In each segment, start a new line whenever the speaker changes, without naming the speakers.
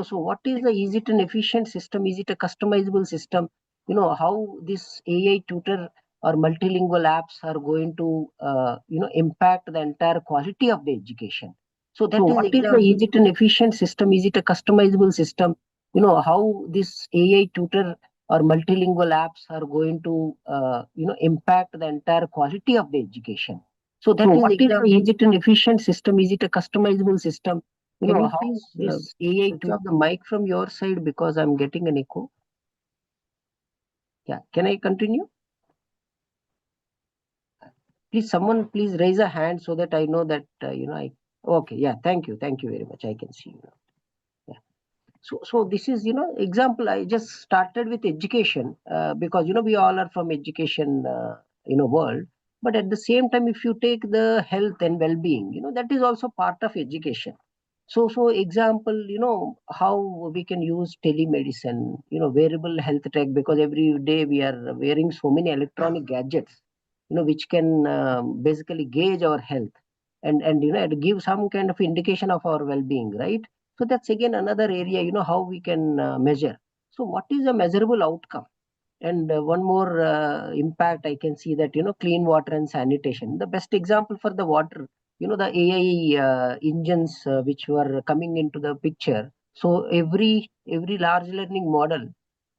So what is the is it an efficient system? Is it a customizable system? How this AI tutor or multilingual apps are going to impact the entire quality of the education. So
So
that is
what is the
example. Is it an efficient system? Is it a customizable system? How this AI tutor or multilingual apps are going to impact the entire quality of the education. So
so
that is
what is
example.
the
Is it an efficient system? Is it a customizable system? Can you
how
please
this
AI switch off the mic from your side because I'm getting an echo? Yeah, can I continue? Please, someone please raise a hand so that I know that I. Okay, yeah, thank you very much. I can see you now. Yeah. So this is example. I just started with education because we all are from education world. But at the same time, if you take the health and well-being, that is also part of education. So example, how we can use telemedicine, wearable health tech, because every day we are wearing so many electronic gadgets, which can basically gauge our health and it give some kind of indication of our well-being, right? So that's again another area, how we can measure. So what is a measurable outcome? And one more impact I can see, that clean water and sanitation. The best example for the water, the AI engines which were coming into the picture. So every large learning model,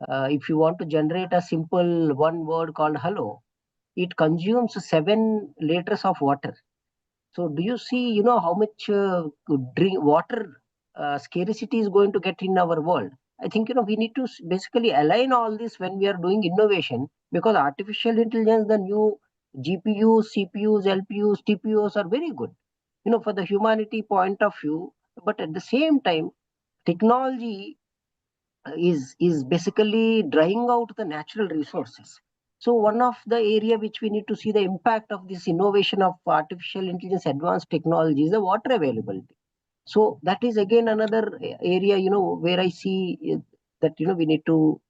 if you want to generate a simple one word called hello, it consumes 7 liters of water. So do you see, how much drink water scarcity is going to get in our world? I think we need to basically align all this when we are doing innovation, because artificial intelligence, the new GPUs, CPUs, LPUs, TPUs are very good, for the humanity point of view. But at the same time, technology is basically drying out the natural resources. So one of the area which we need to see the impact of this innovation of artificial intelligence, advanced technology, is the water availability. So that is again another area, where I see that we need to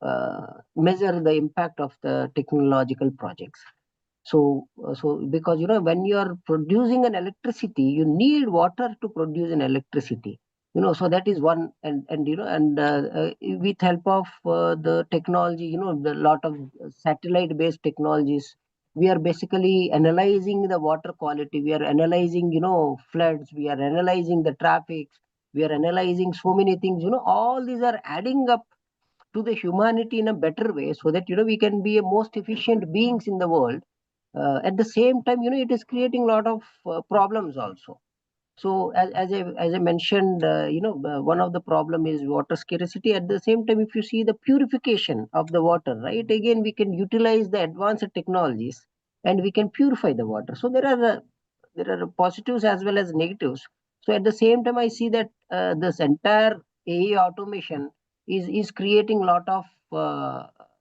measure the impact of the technological projects. So because when you are producing an electricity, you need water to produce an electricity. So that is one. And with help of the technology, the lot of satellite based technologies, we are basically analyzing the water quality, we are analyzing floods, we are analyzing the traffic, we are analyzing so many things. All these are adding up to the humanity in a better way, so that we can be a most efficient beings in the world. At the same time, it is creating a lot of problems also. So as I mentioned, one of the problem is water scarcity. At the same time, if you see the purification of the water, right, again we can utilize the advanced technologies and we can purify the water. So there are positives as well as negatives. So at the same time, I see that this entire AI automation is creating a lot of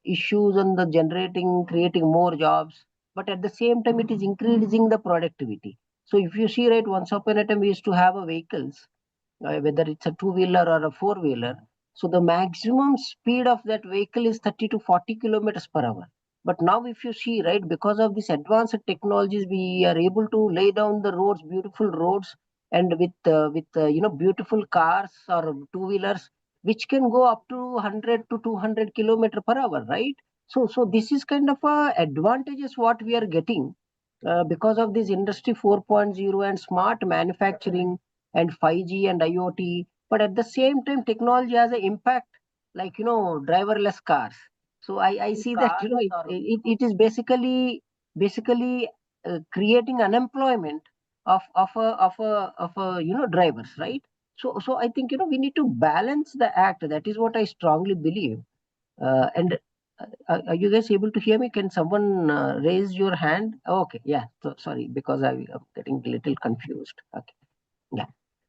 issues on the generating, creating more jobs, but at the same time it is increasing the productivity. So if you see, right, once upon a time we used to have a vehicles, whether it's a two-wheeler or a four-wheeler. So the maximum speed of that vehicle is 30 to 40 kilometers per hour. But now if you see, right, because of these advanced technologies, we are able to lay down the roads, beautiful roads, and with beautiful cars or two-wheelers, which can go up to 100 to 200 kilometer per hour, right? So this is kind of a advantages what we are getting because of this industry 4.0 and smart manufacturing and 5G and IoT. But at the same time, technology has an impact, like driverless cars. So I see that it is basically creating unemployment of drivers, right? So I think we need to balance the act. That is what I strongly believe. And are you guys able to hear me? Can someone raise your hand? Okay, yeah. So sorry, because I'm getting a little confused. Okay, yeah.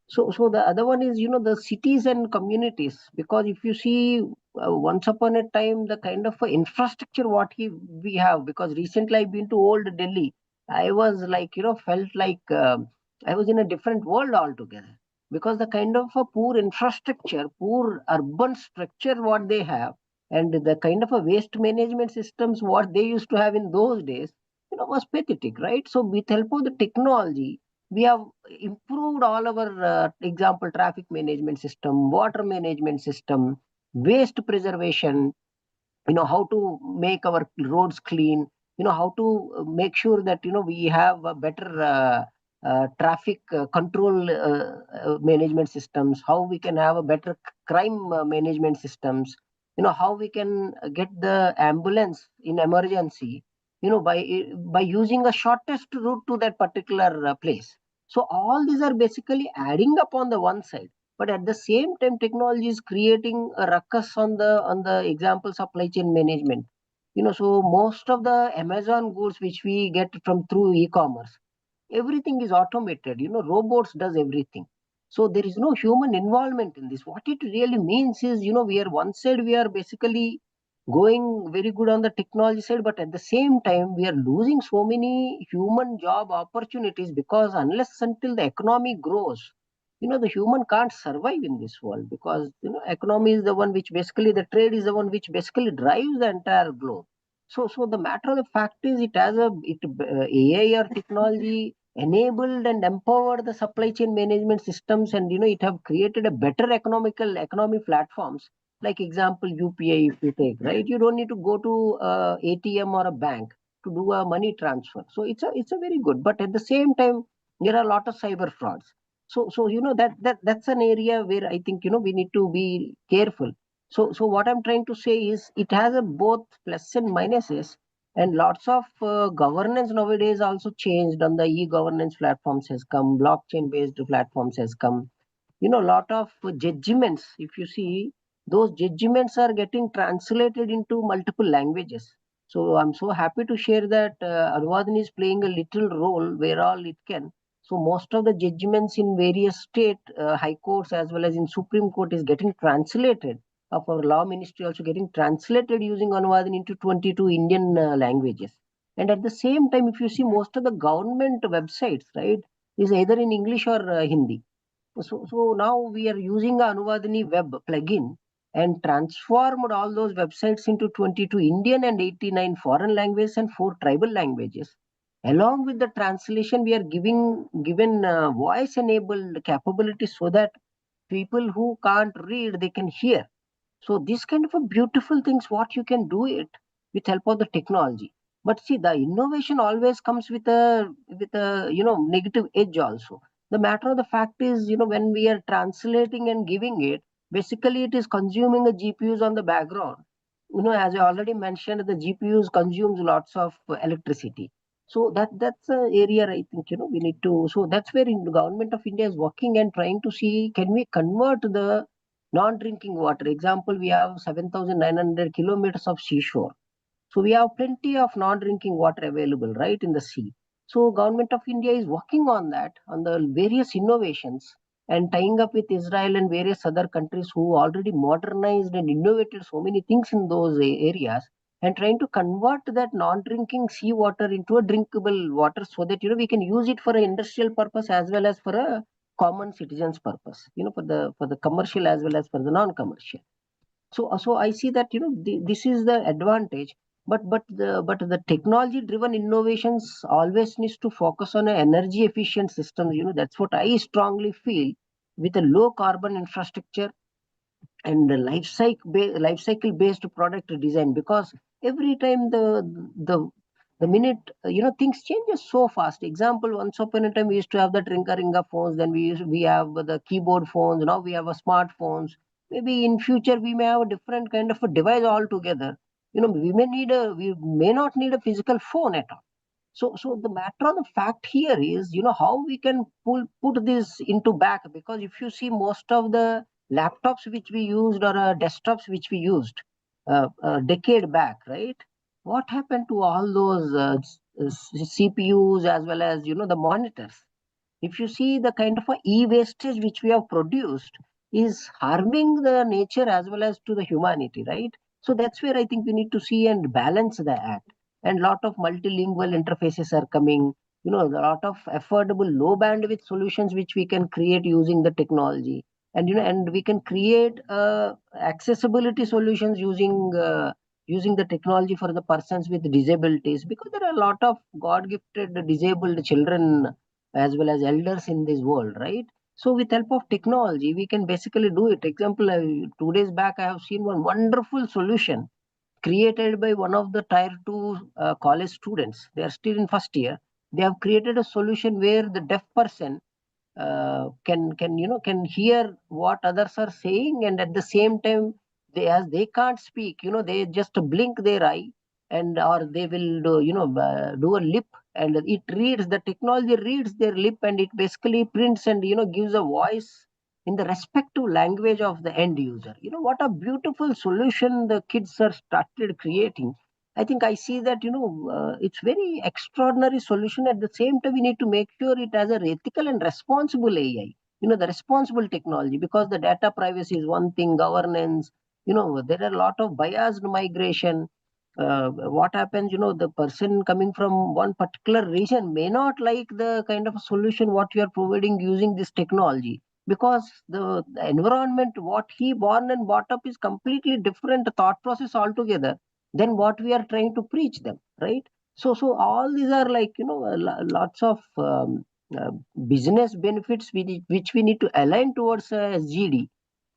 So the other one is the cities and communities, because if you see once upon a time the kind of infrastructure what we have, because recently I've been to old Delhi, I was like felt like I was in a different world altogether, because the kind of a poor infrastructure, poor urban structure what they have, and the kind of a waste management systems what they used to have in those days, was pathetic, right? So with help of the technology, we have improved all our example traffic management system, water management system, waste preservation, how to make our roads clean, how to make sure that we have a better traffic control management systems, how we can have a better crime management systems, how we can get the ambulance in emergency, by using a shortest route to that particular place. So all these are basically adding up on the one side, but at the same time technology is creating a ruckus on the example supply chain management. So most of the Amazon goods which we get from through e-commerce, everything is automated. Robots does everything. So there is no human involvement in this. What it really means is, we are one side, we are basically going very good on the technology side, but at the same time we are losing so many human job opportunities, because unless until the economy grows, the human can't survive in this world, because economy is the one which basically, the trade is the one which basically drives the entire globe. So the matter of the fact is, it has AI or technology enabled and empowered the supply chain management systems, and it have created a better economy platforms. Like example UPI, if you take, right, you don't need to go to ATM or a bank to do a money transfer. So it's a very good, but at the same time there are a lot of cyber frauds. So that's an area where I think we need to be careful. So what I'm trying to say is, it has a both plus and minuses, and lots of governance nowadays also changed. On the e-governance platforms has come, blockchain based platforms has come. Lot of judgments, if you see, those judgments are getting translated into multiple languages. So I'm so happy to share that Anuvadini is playing a little role where all it can. So most of the judgments in various state high courts as well as in Supreme Court is getting translated, of our law ministry also getting translated using Anuvadini into 22 Indian languages. And at the same time, if you see, most of the government websites, right, is either in English or Hindi. So now we are using a Anuvadini web plugin and transformed all those websites into 22 Indian and 89 foreign languages and 4 tribal languages. Along with the translation, we are given voice enabled capabilities, so that people who can't read, they can hear. So this kind of a beautiful things, what you can do it with help of the technology. But see, the innovation always comes with a negative edge also. The matter of the fact is, when we are translating and giving it, basically it is consuming the GPUs on the background. As I already mentioned, the GPUs consumes lots of electricity. So that's an area I think we need to. So that's where the government of India is working and trying to see, can we convert the non-drinking water. Example, we have 7,900 kilometers of seashore. So we have plenty of non-drinking water available right in the sea. So government of India is working on that, on the various innovations, and tying up with Israel and various other countries who already modernized and innovated so many things in those areas, and trying to convert that non-drinking seawater into a drinkable water, so that we can use it for an industrial purpose as well as for a common citizens purpose, for the commercial as well as for the non-commercial. So I see that this is the advantage, but the technology driven innovations always needs to focus on a energy efficient systems. That's what I strongly feel, with a low carbon infrastructure and the life cycle based product design, because every time the minute things changes so fast. Example, once upon a time we used to have the ringa phones, then we have the keyboard phones, now we have a smartphones. Maybe in future we may have a different kind of a device altogether. We may not need a physical phone at all. So the matter of the fact here is, how we can put this into back, because if you see most of the laptops which we used, or desktops which we used a decade back, right? What happened to all those CPUs as well as the monitors? If you see the kind of a e-wastage which we have produced is harming the nature as well as to the humanity, right? So that's where I think we need to see and balance the act. And lot of multilingual interfaces are coming, a lot of affordable low bandwidth solutions which we can create using the technology. And we can create accessibility solutions using the technology for the persons with disabilities, because there are a lot of god gifted disabled children as well as elders in this world, right? So with help of technology, we can basically do it. Example, 2 days back, I have seen one wonderful solution created by one of the tier 2 college students. They are still in first year. They have created a solution where the deaf person can hear what others are saying, and at the same time, as they can't speak, they just blink their eye, and or they will do a lip, and it reads, the technology reads their lip, and it basically prints and gives a voice in the respective language of the end user. What a beautiful solution the kids are started creating. I think I see that it's very extraordinary solution. At the same time, we need to make sure it has a ethical and responsible AI. The responsible technology, because the data privacy is one thing, governance. There are a lot of biased migration. What happens? The person coming from one particular region may not like the kind of solution what you are providing using this technology, because the environment what he born and brought up is completely different thought process altogether than what we are trying to preach them, right? So all these are like lots of uh, business benefits which we need to align towards SGD.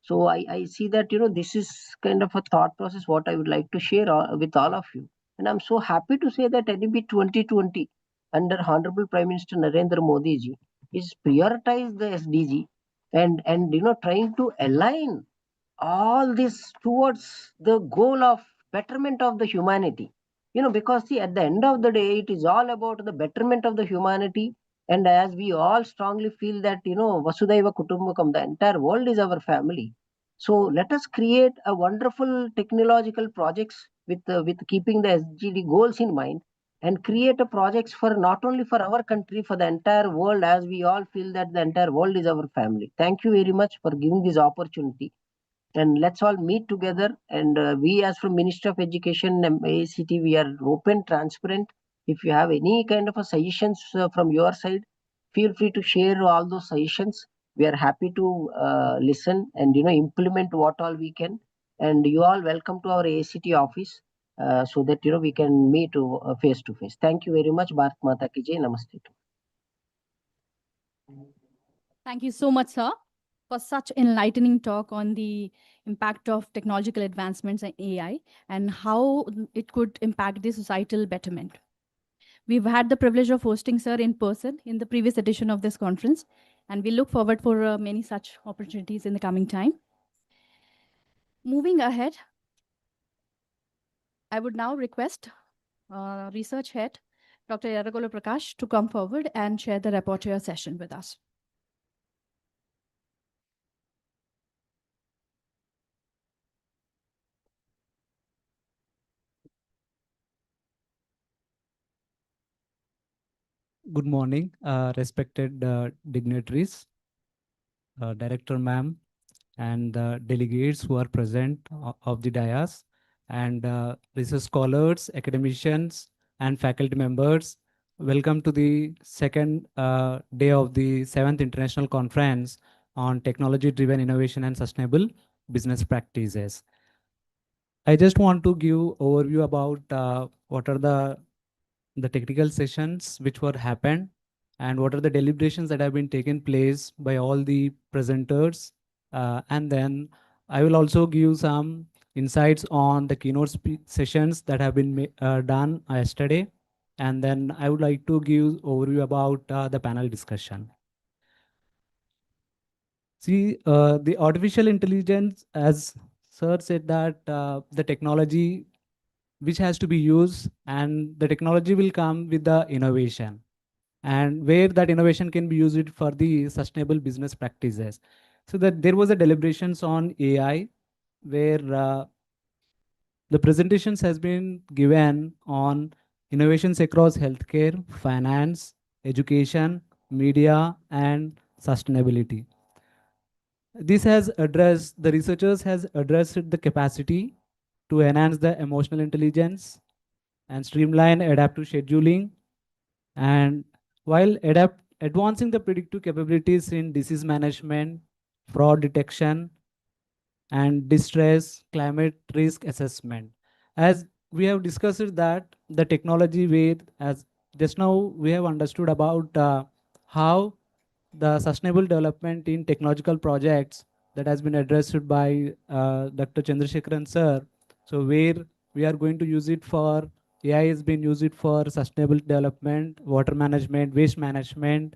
So I see that this is kind of a thought process what I would like to share with all of you. And I'm so happy to say that NEP 2020 under Honorable Prime Minister Narendra Modi ji is prioritize the SDG, and trying to align all this towards the goal of betterment of the humanity. Because see, at the end of the day, it is all about the betterment of the humanity. And as we all strongly feel that Vasudhaiva Kutumbakam, the entire world is our family. So let us create a wonderful technological projects with keeping the SGD goals in mind, and create a projects for not only for our country, for the entire world, as we all feel that the entire world is our family. Thank you very much for giving this opportunity, and let's all meet together. And we, as from Ministry of Education and ACT, we are open, transparent. If you have any kind of a suggestions from your side, feel free to share all those suggestions. We are happy to listen and implement what all we can. And you all welcome to our ACT office, so that we can meet face to face. Thank you very much. Bharat Mata ki jai. Namaste.
Thank you so much, sir, for such enlightening talk on the impact of technological advancements and AI and how it could impact the societal betterment. We've had the privilege of hosting sir in person in the previous edition of this conference, and we look forward for many such opportunities in the coming time. Moving ahead, I would now request research head Dr. Yaragola Prakash to come forward and share the rapporteur session with us.
Good morning, respected dignitaries, Director Ma'am, and delegates who are present of the dais, and research scholars, academicians, and faculty members. Welcome to the second day of the 7th International Conference on Technology-Driven Innovation and Sustainable Business Practices. I just want to give overview about what are the technical sessions which were happened, and what are the deliberations that have been taken place by all the presenters. And then I will also give some insights on the keynote sessions that have been done yesterday. And then I would like to give overview about the panel discussion. See, the artificial intelligence, as sir said, that the technology which has to be used, and the technology will come with the innovation, and where that innovation can be used for the sustainable business practices. So that there was a deliberations on AI, where the presentations has been given on innovations across healthcare, finance, education, media, and sustainability. This has addressed, the researchers has addressed the capacity to enhance the emotional intelligence and streamline adaptive scheduling, and while advancing the predictive capabilities in disease management, fraud detection, and distress, climate risk assessment. As we have discussed that the technology with, as just now we have understood about how the sustainable development in technological projects that has been addressed by Dr. Chandrasekharan sir. So where we are going to use it for, AI has been used it for sustainable development, water management, waste management.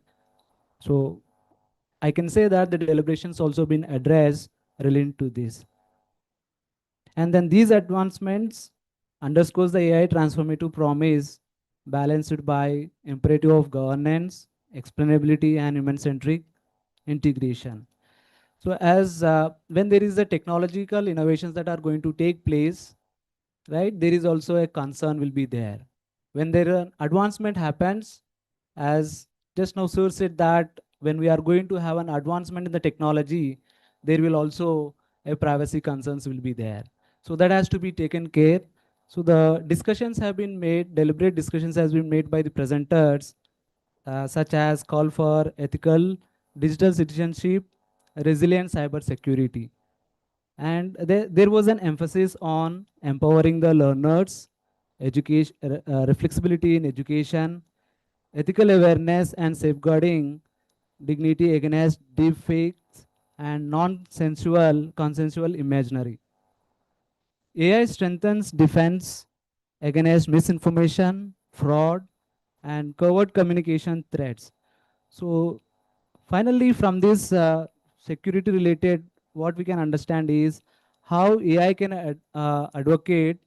So I can say that the deliberations also been addressed related to this. And then these advancements underscores the AI transformative promise balanced by imperative of governance, explainability, and human-centric integration. So as when there is a technological innovations that are going to take place, right, there is also a concern will be there. When there an advancement happens, as just now sir said that when we are going to have an advancement in the technology, there will also a privacy concerns will be there. So that has to be taken care. So the discussions have been made, deliberate discussions has been made by the presenters, such as call for ethical digital citizenship, resilient cyber security. And there was an emphasis on empowering the learners, education, flexibility in education, ethical awareness and safeguarding dignity against deep fakes and non-sensual consensual imaginary. AI strengthens defense against misinformation, fraud, and covert communication threats. So finally, from this security related, what we can understand is how AI can advocate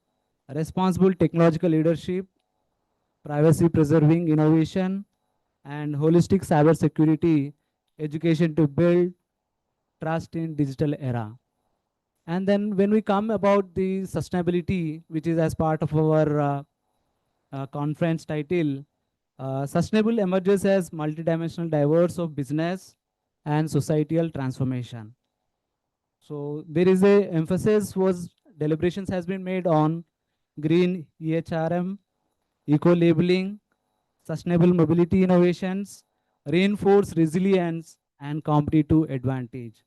responsible technological leadership, privacy preserving innovation, and holistic cyber security education to build trust in digital era. And then when we come about the sustainability, which is as part of our conference title, sustainable emerges as multidimensional diverse of business and societal transformation. So there is a emphasis was deliberations has been made on green EHRM, eco-labeling, sustainable mobility innovations, reinforce resilience and competitive advantage.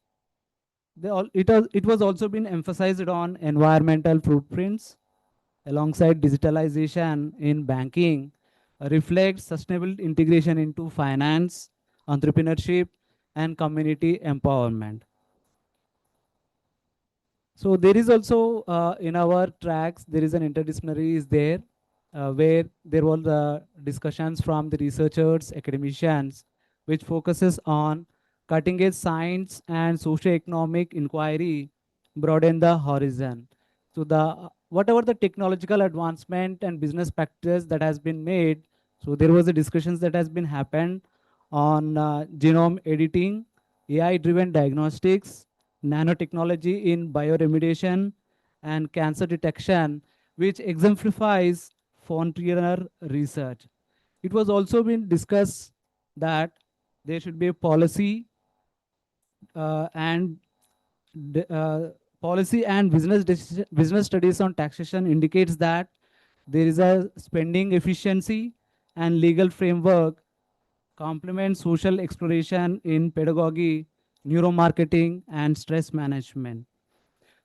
It was also been emphasized on environmental footprints alongside digitalization in banking, reflects sustainable integration into finance, entrepreneurship, and community empowerment. So there is also in our tracks, there is an interdisciplinary is there where there were the discussions from the researchers, academicians, which focuses on cutting edge science and socio-economic inquiry, broaden the horizon. So the whatever the technological advancement and business practice that has been made, so there was a discussions that has been happened on genome editing, AI-driven diagnostics, nanotechnology in bioremediation, and cancer detection, which exemplifies frontier research. It was also been discussed that there should be a policy and policy and business studies on taxation indicates that there is a spending efficiency and legal framework complement social exploration in pedagogy, neuromarketing, and stress management.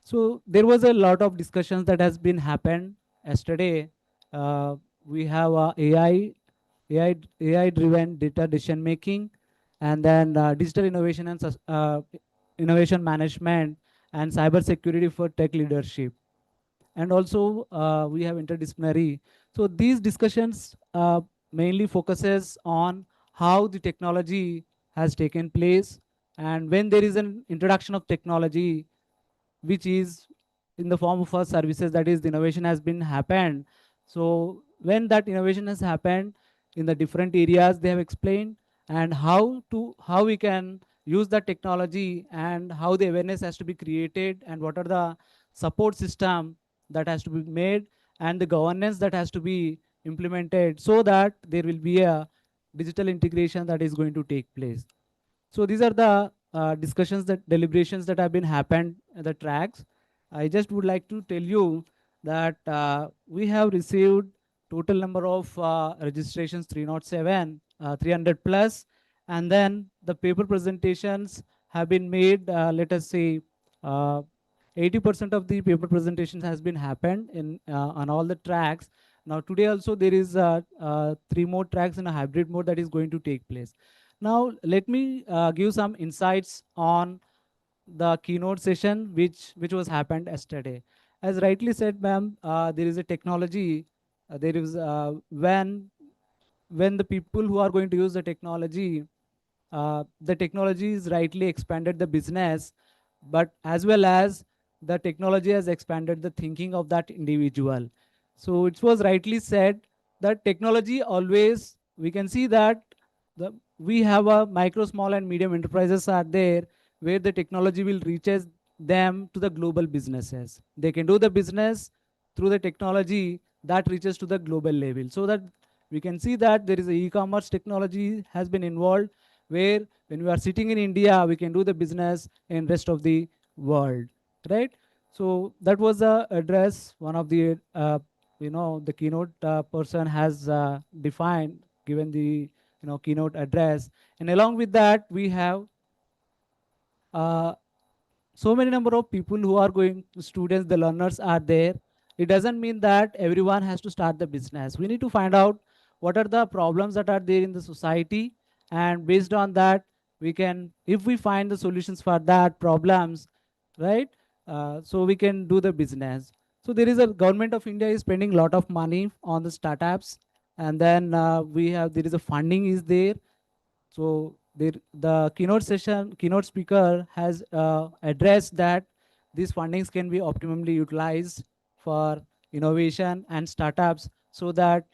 So there was a lot of discussions that has been happened yesterday. We have AI driven data decision making, and then digital innovation and innovation management, and cyber security for tech leadership. And also we have interdisciplinary. So these discussions mainly focuses on how the technology has taken place, and when there is an introduction of technology which is in the form of our services, that is the innovation has been happened. So when that innovation has happened in the different areas they have explained, and how we can use that technology, and how the awareness has to be created, and what are the support system that has to be made, and the governance that has to be implemented, so that there will be a digital integration that is going to take place. So these are the discussions, that deliberations that have been happened at the tracks. I just would like to tell you that we have received total number of registrations 307, 300 plus, and then the paper presentations have been made, let us say 80% of the paper presentations has been happened in on all the tracks. Now today also there is 3 more tracks in a hybrid mode that is going to take place. Now, let me give some insights on the keynote session, which was happened yesterday. As rightly said, ma'am, there is a technology. There is when the people who are going to use the technology is rightly expanded the business, but as well as the technology has expanded the thinking of that individual. So it was rightly said that technology always, we can see that we have a micro, small and medium enterprises are there where the technology will reaches them to the global businesses. They can do the business through the technology that reaches to the global level. So that we can see that there is a e-commerce technology has been involved where when we are sitting in India, we can do the business in rest of the world, right? So that was the address. One of the, the keynote person has defined, given the, keynote address. And along with that, we have uh, so many number of people who are going, students, the learners are there. It doesn't mean that everyone has to start the business. We need to find out what are the problems that are there in the society, and based on that, we can, if we find the solutions for that problems, right? So we can do the business. So there is a government of India is spending a lot of money on the startups, and then there is a funding is there. So the keynote speaker has addressed that these fundings can be optimally utilized for innovation and startups, so that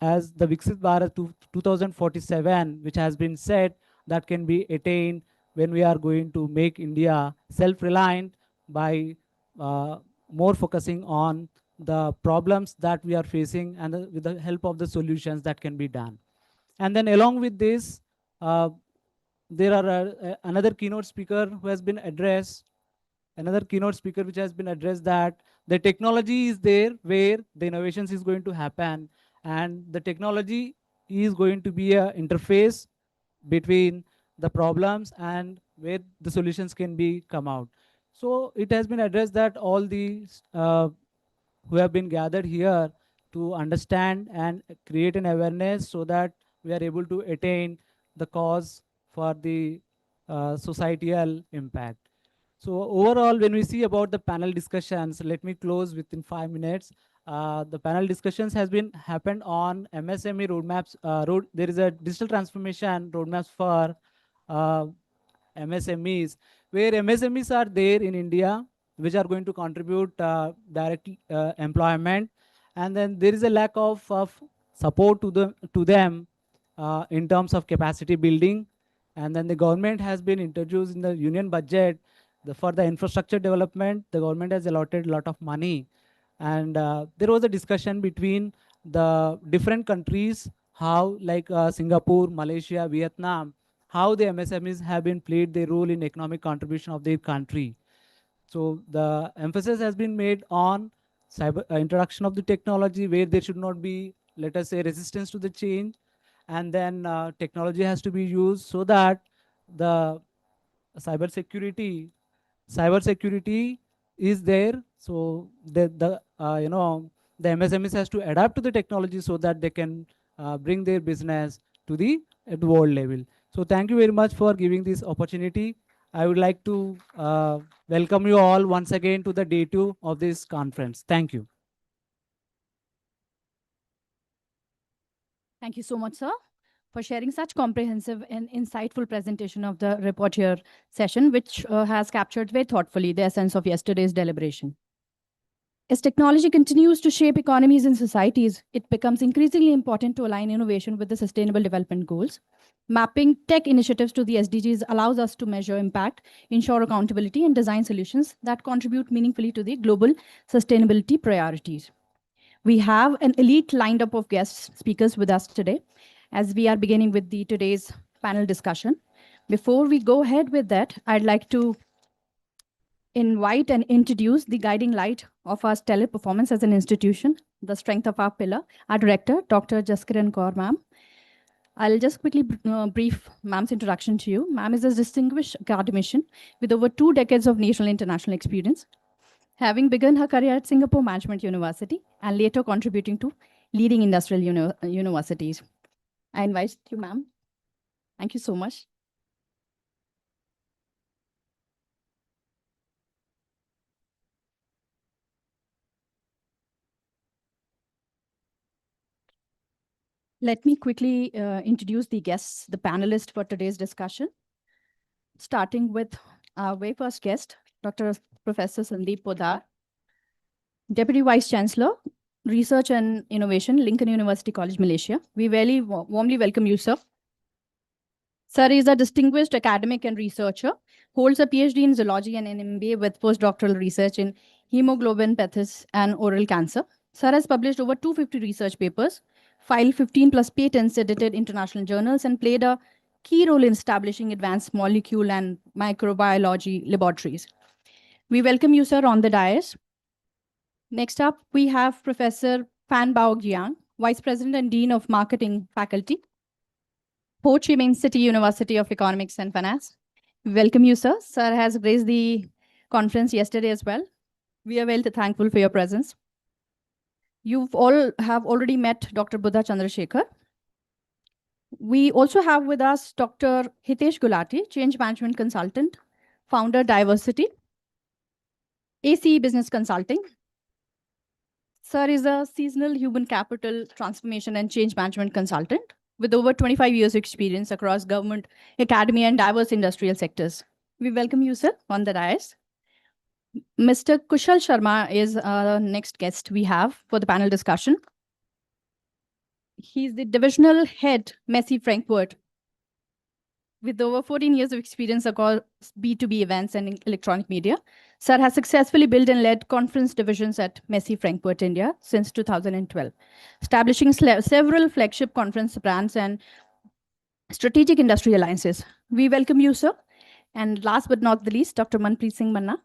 as the Viksit Bharat 2047, which has been said, that can be attained when we are going to make India self-reliant by uh, more focusing on the problems that we are facing, and with the help of the solutions that can be done. And then along with this, uh, there are another keynote speaker who has been addressed, another keynote speaker which has been addressed, that the technology is there where the innovations is going to happen, and the technology is going to be a interface between the problems and where the solutions can be come out. So it has been addressed that all these who have been gathered here to understand and create an awareness, so that we are able to attain the cause for the societal impact. So overall, when we see about the panel discussions, let me close within 5 minutes. The panel discussions has been happened on MSME roadmaps. There is a digital transformation roadmaps for uh, MSMEs, where MSMEs are there in India, which are going to contribute direct employment, and then there is a lack of support to them in terms of capacity building, and then the government has been introduced in the union budget for the infrastructure development. The government has allotted a lot of money, and there was a discussion between the different countries, how like Singapore, Malaysia, Vietnam, how the MSMEs have been played their role in economic contribution of their country. So the emphasis has been made on cyber introduction of the technology, where there should not be, let us say, resistance to the change, and then technology has to be used so that the cyber security is there. So the MSMEs has to adapt to the technology so that they can bring their business to the at world level. So thank you very much for giving this opportunity. I would like to welcome you all once again to the day 2 of this conference. Thank you.
Thank you so much, sir, for sharing such comprehensive and insightful presentation of the report here session, which has captured very thoughtfully the essence of yesterday's deliberation. As technology continues to shape economies and societies, it becomes increasingly important to align innovation with the Sustainable Development Goals. Mapping tech initiatives to the SDGs allows us to measure impact, ensure accountability, and design solutions that contribute meaningfully to the global sustainability priorities. We have an elite lineup of guest speakers with us today, as we are beginning with today's panel discussion. Before we go ahead with that, I'd like to invite and introduce the guiding light of our stellar performance as an institution, the strength of our pillar, our director, Dr. Jaskiran Kaur, ma'am. I'll just quickly brief ma'am's introduction to you. Ma'am is a distinguished academician with over 2 decades of national and international experience, having begun her career at Singapore Management University and later contributing to leading industrial universities. I invite you, ma'am. Thank you so much. Let me quickly introduce the guests, the panelists for today's discussion, starting with our very first guest, Dr. Professor Sandeep Poddar, Deputy Vice Chancellor, Research and Innovation, Lincoln University College, Malaysia. We very warmly welcome you, sir. Sir is a distinguished academic and researcher, holds a PhD in zoology and an MBA with postdoctoral research in hemoglobinopathies and oral cancer. Sir has published over 250 research papers, filed 15 plus patents, edited international journals, and played a key role in establishing advanced molecule and microbiology laboratories. We welcome you, sir, on the dais. Next up, we have Professor Fan Bao Jiang, Vice President and Dean of Marketing Faculty, Ho Chi Minh City University of Economics and Finance. Welcome you, sir. Sir has graced the conference yesterday as well. We are well thankful for your presence. You all have already met Dr. Buddha Chandrasekhar. We also have with us Dr. Hitesh Gulati, Change Management Consultant, Founder Diversity, ACE Business Consulting. Sir is a seasonal human capital transformation and change management consultant with over 25 years of experience across government, academy, and diverse industrial sectors. We welcome you, sir, on the dais. Mr. Kushal Sharma is our next guest we have for the panel discussion. He's the divisional head, Messi Frankfurt, with over 14 years of experience across B2B events and electronic media. Sir has successfully built and led conference divisions at Messi Frankfurt, India since 2012, establishing several flagship conference brands and strategic industry alliances. We welcome you, sir. And last but not the least, Dr. Manpreet Singh Manna.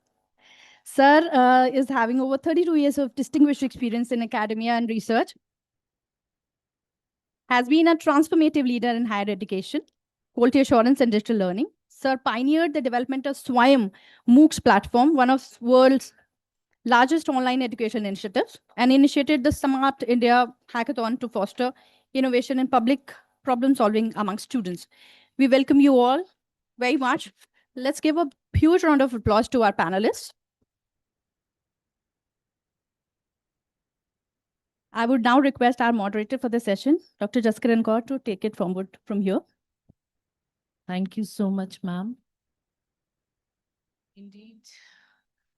Sir is having over 32 years of distinguished experience in academia and research, has been a transformative leader in higher education, quality assurance, and digital learning. Sir pioneered the development of Swayam MOOCs platform, one of the world's largest online education initiatives, and initiated the Smart India Hackathon to foster innovation and public problem solving among students. We welcome you all very much. Let's give a huge round of applause to our panelists. I would now request our moderator for the session, Dr. Jaskiran Kaur, to take it forward from here.
Thank you so much, ma'am. Indeed.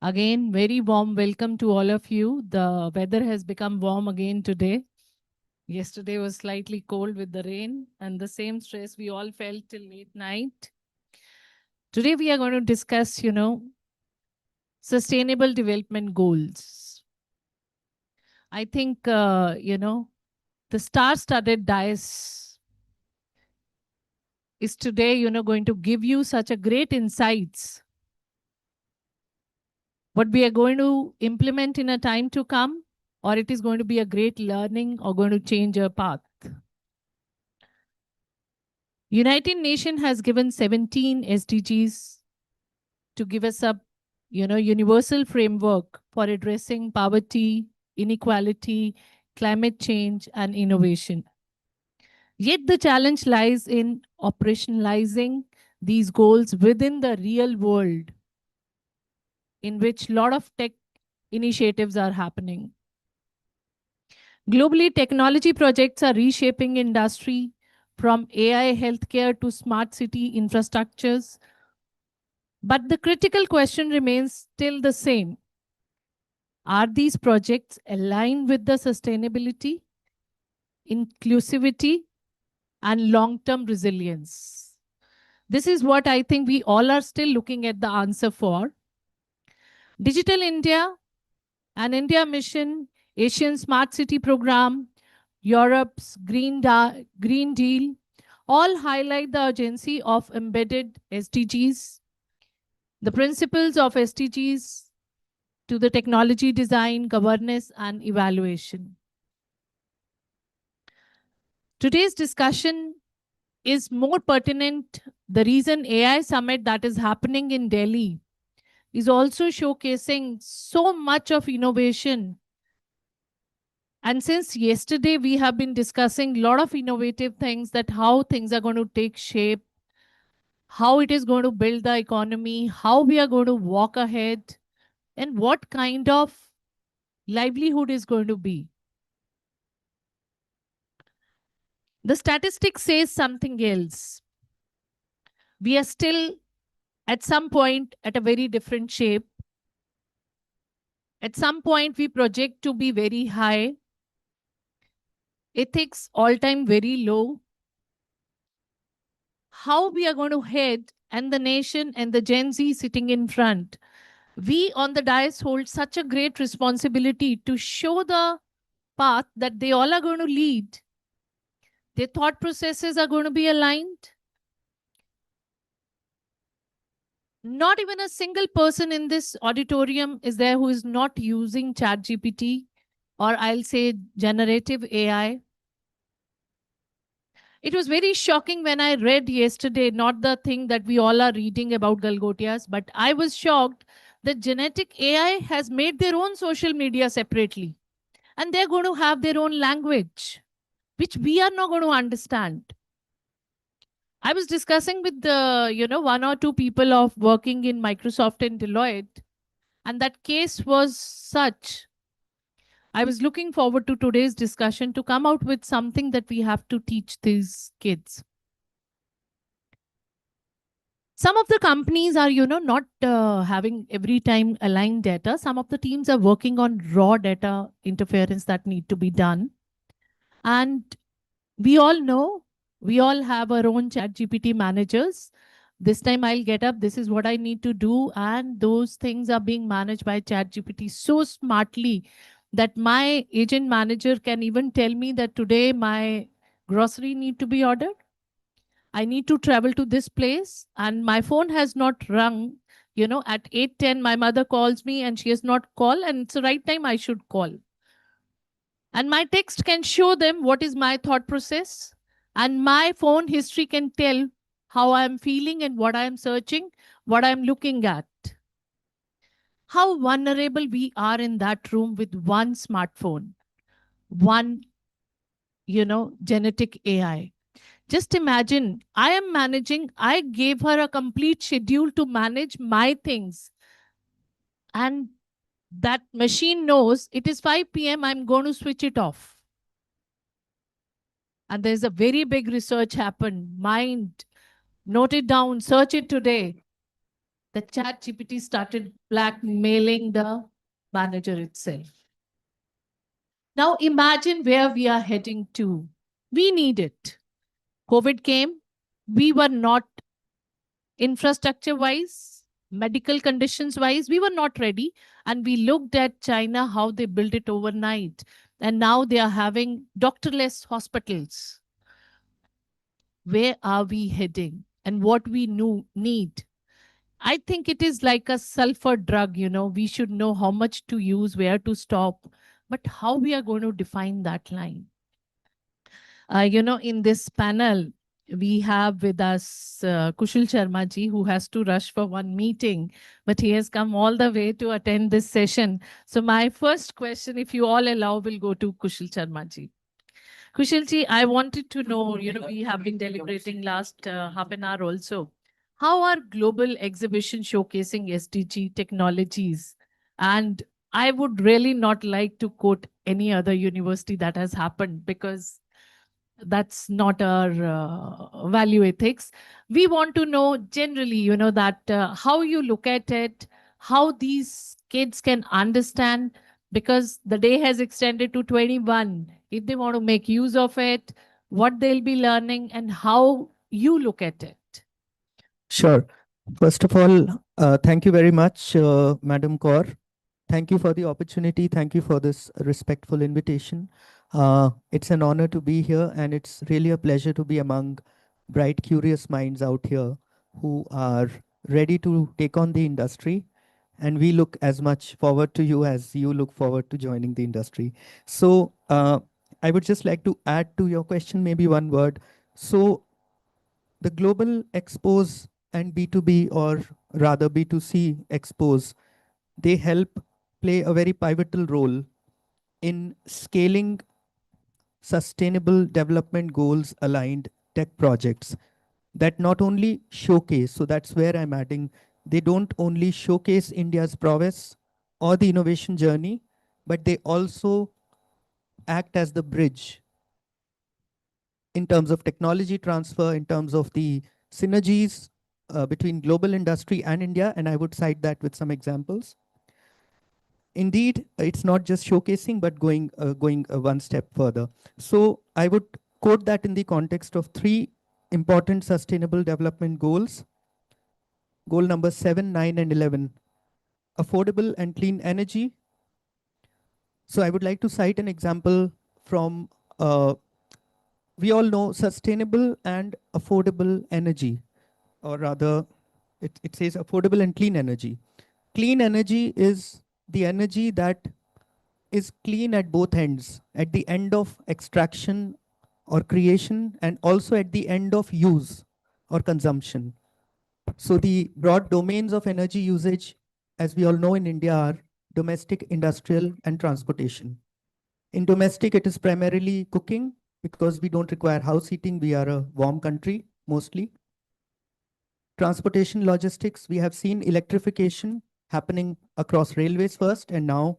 Again, very warm welcome to all of you. The weather has become warm again today. Yesterday was slightly cold with the rain and the same stress we all felt till late night. Today we are going to discuss, sustainable development goals. I think, the star-studded dais is today, going to give you such a great insights what we are going to implement in a time to come, or it is going to be a great learning or going to change our path. United Nations has given 17 SDGs to give us a universal framework for addressing poverty, inequality, climate change, and innovation. Yet the challenge lies in operationalizing these goals within the real world, in which a lot of tech initiatives are happening. Globally, technology projects are reshaping industry from AI healthcare to smart city infrastructures. But the critical question remains still the same. Are these projects aligned with the sustainability, inclusivity, and long-term resilience? This is what I think we all are still looking at the answer for. Digital India and India Mission, Asian Smart City Program, Europe's Green Deal, all highlight the urgency of embedded SDGs, the principles of SDGs to the technology design, governance, and evaluation. Today's discussion is more pertinent. The reason AI Summit that is happening in Delhi is also showcasing so much of innovation And since yesterday, we have been discussing a lot of innovative things, that how things are going to take shape, how it is going to build the economy, how we are going to walk ahead, and what kind of livelihood is going to be. The statistics says something else. We are still at some point at a very different shape. At some point, we project to be very high. Ethics all-time very low. How we are going to head, and the nation and the Gen Z sitting in front, we on the dais hold such a great responsibility to show the path that they all are going to lead. Their thought processes are going to be aligned. Not even a single person in this auditorium is there who is not using ChatGPT, or I'll say generative AI. It was very shocking when I read yesterday, not the thing that we all are reading about Galgotias, but I was shocked that genetic AI has made their own social media separately. And they're going to have their own language, which we are not going to understand. I was discussing with the, one or two people of working in Microsoft and Deloitte, and that case was such. I was looking forward to today's discussion to come out with something that we have to teach these kids. Some of the companies are, not having every time aligned data. Some of the teams are working on raw data interference that need to be done. And we all know, we all have our own ChatGPT managers. This time I'll get up, this is what I need to do. And those things are being managed by ChatGPT so smartly that my agent manager can even tell me that today my grocery need to be ordered. I need to travel to this place and my phone has not rung. At 8:10, my mother calls me and she has not called, and it's the right time I should call. And my text can show them what is my thought process, and my phone history can tell how I'm feeling and what I'm searching, what I'm looking at. How vulnerable we are in that room with one smartphone, one, genetic AI. Just imagine, I gave her a complete schedule to manage my things. And that machine knows it is 5 p.m., I'm going to switch it off. And there's a very big research happened. Mind, note it down, search it today. The ChatGPT started blackmailing the manager itself. Now imagine where we are heading to. We need it. COVID came. We were not infrastructure-wise, medical conditions-wise, we were not ready. And we looked at China, how they built it overnight. And now they are having doctorless hospitals. Where are we heading? And what we need? I think it is like a sulfur drug, we should know how much to use, where to stop, but how we are going to define that line. In this panel, we have with us Kushal Sharma ji, who has to rush for one meeting, but he has come all the way to attend this session. So my first question, if you all allow, will go to Kushal Sharma ji. Kushal ji, I wanted to know, we have been deliberating last half an hour also. How are global exhibitions showcasing SDG technologies? And I would really not like to quote any other university that has happened, because that's not our value ethics. We want to know generally, that how you look at it, how these kids can understand, because the day has extended to 21. If they want to make use of it, what they'll be learning and how you look at it.
Sure. First of all, thank you very much, Madam Kaur. Thank you for the opportunity. Thank you for this respectful invitation. It's an honor to be here, and it's really a pleasure to be among bright, curious minds out here who are ready to take on the industry. And we look as much forward to you as you look forward to joining the industry. So I would just like to add to your question, maybe one word. So the global expos and B2B, or rather B2C expos, they help play a very pivotal role in scaling sustainable development goals aligned tech projects that not only showcase, so that's where I'm adding, they don't only showcase India's prowess or the innovation journey, but they also act as the bridge in terms of technology transfer, in terms of the synergies between global industry and India. And I would cite that with some examples. Indeed, it's not just showcasing, but going one step further. So I would quote that in the context of three important sustainable development goals. Goal number 7, 9, and 11, affordable and clean energy. So I would like to cite an example from, we all know sustainable and affordable energy, or rather it says affordable and clean energy. Clean energy is the energy that is clean at both ends, at the end of extraction or creation, and also at the end of use or consumption. So the broad domains of energy usage, as we all know in India, are domestic, industrial, and transportation. In domestic, it is primarily cooking because we don't require house heating. We are a warm country mostly. Transportation logistics, we have seen electrification happening across railways first, and now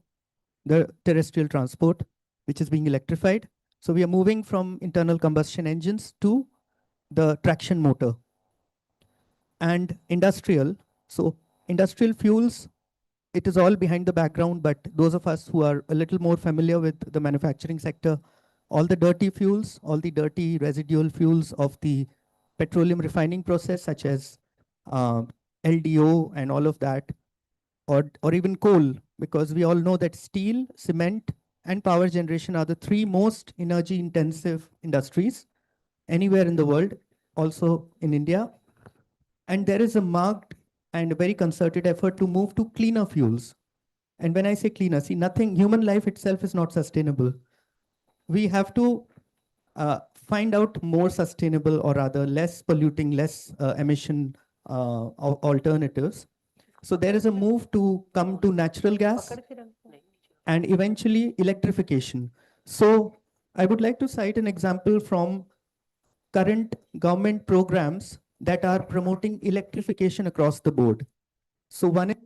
the terrestrial transport, which is being electrified. So we are moving from internal combustion engines to the traction motor. And industrial, so industrial fuels, it is all behind the background, but those of us who are a little more familiar with the manufacturing sector, all the dirty fuels, all the dirty residual fuels of the petroleum refining process, such as LDO and all of that, or even coal, because we all know that steel, cement, and power generation are the three most energy intensive industries anywhere in the world, also in India. And there is a marked and a very concerted effort to move to cleaner fuels. And when I say cleaner, see, nothing, human life itself is not sustainable. We have to find out more sustainable, or rather less polluting, less emission alternatives. So there is a move to come to natural gas and eventually electrification. So I would like to cite an example from current government programs that are promoting electrification across the board. So one is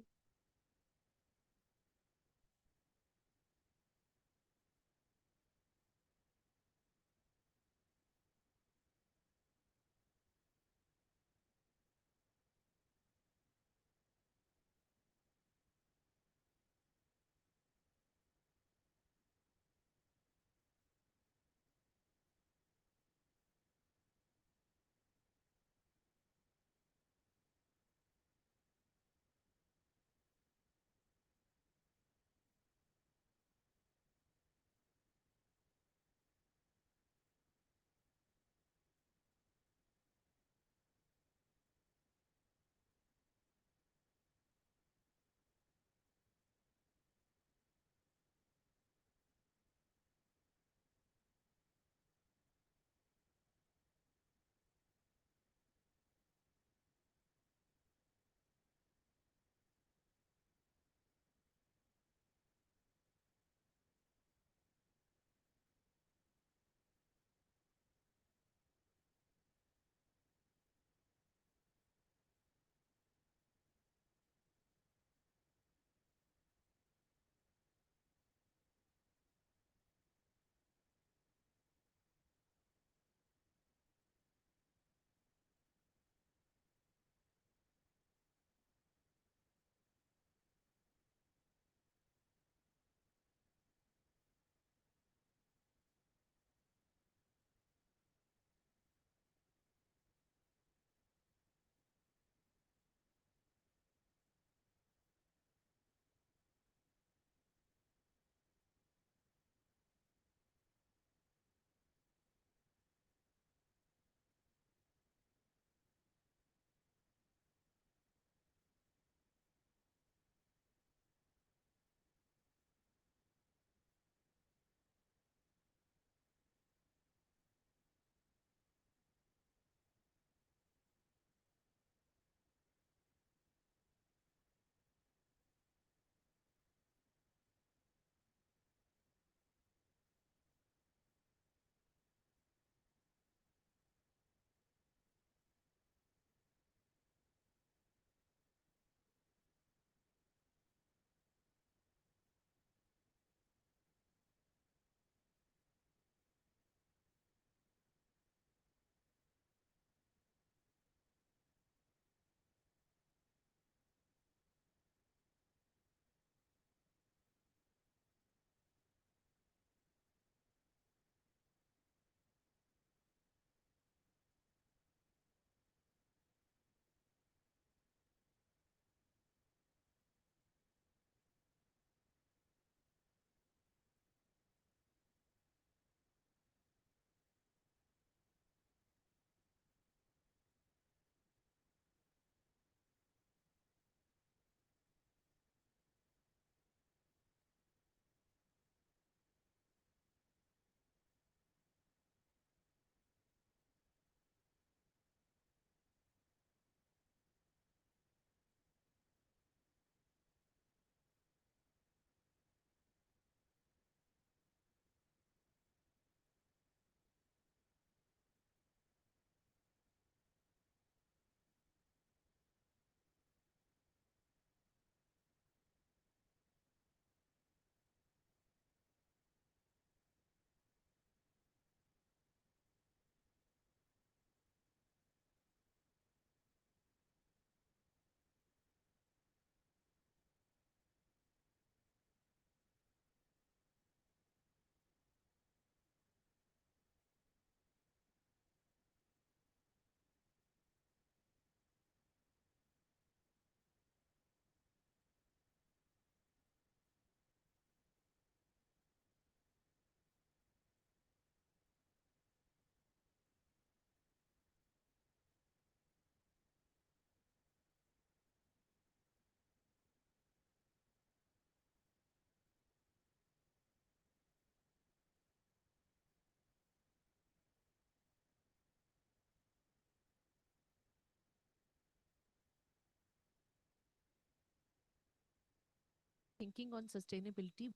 thinking on sustainability.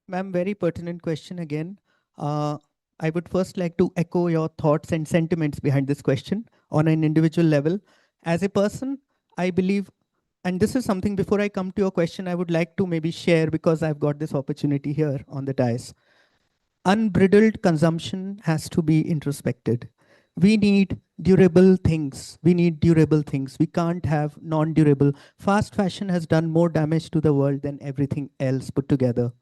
Ma'am, very pertinent question again. I would first like to echo your thoughts and sentiments behind this question on an individual level. As a person, I believe, and this is something before I come to your question, I would like to maybe share because I've got this opportunity here on the dais. Unbridled consumption has to be introspected. We need durable things. We need durable things. We can't have non-durable. Fast fashion has done more damage to the world than everything else put together.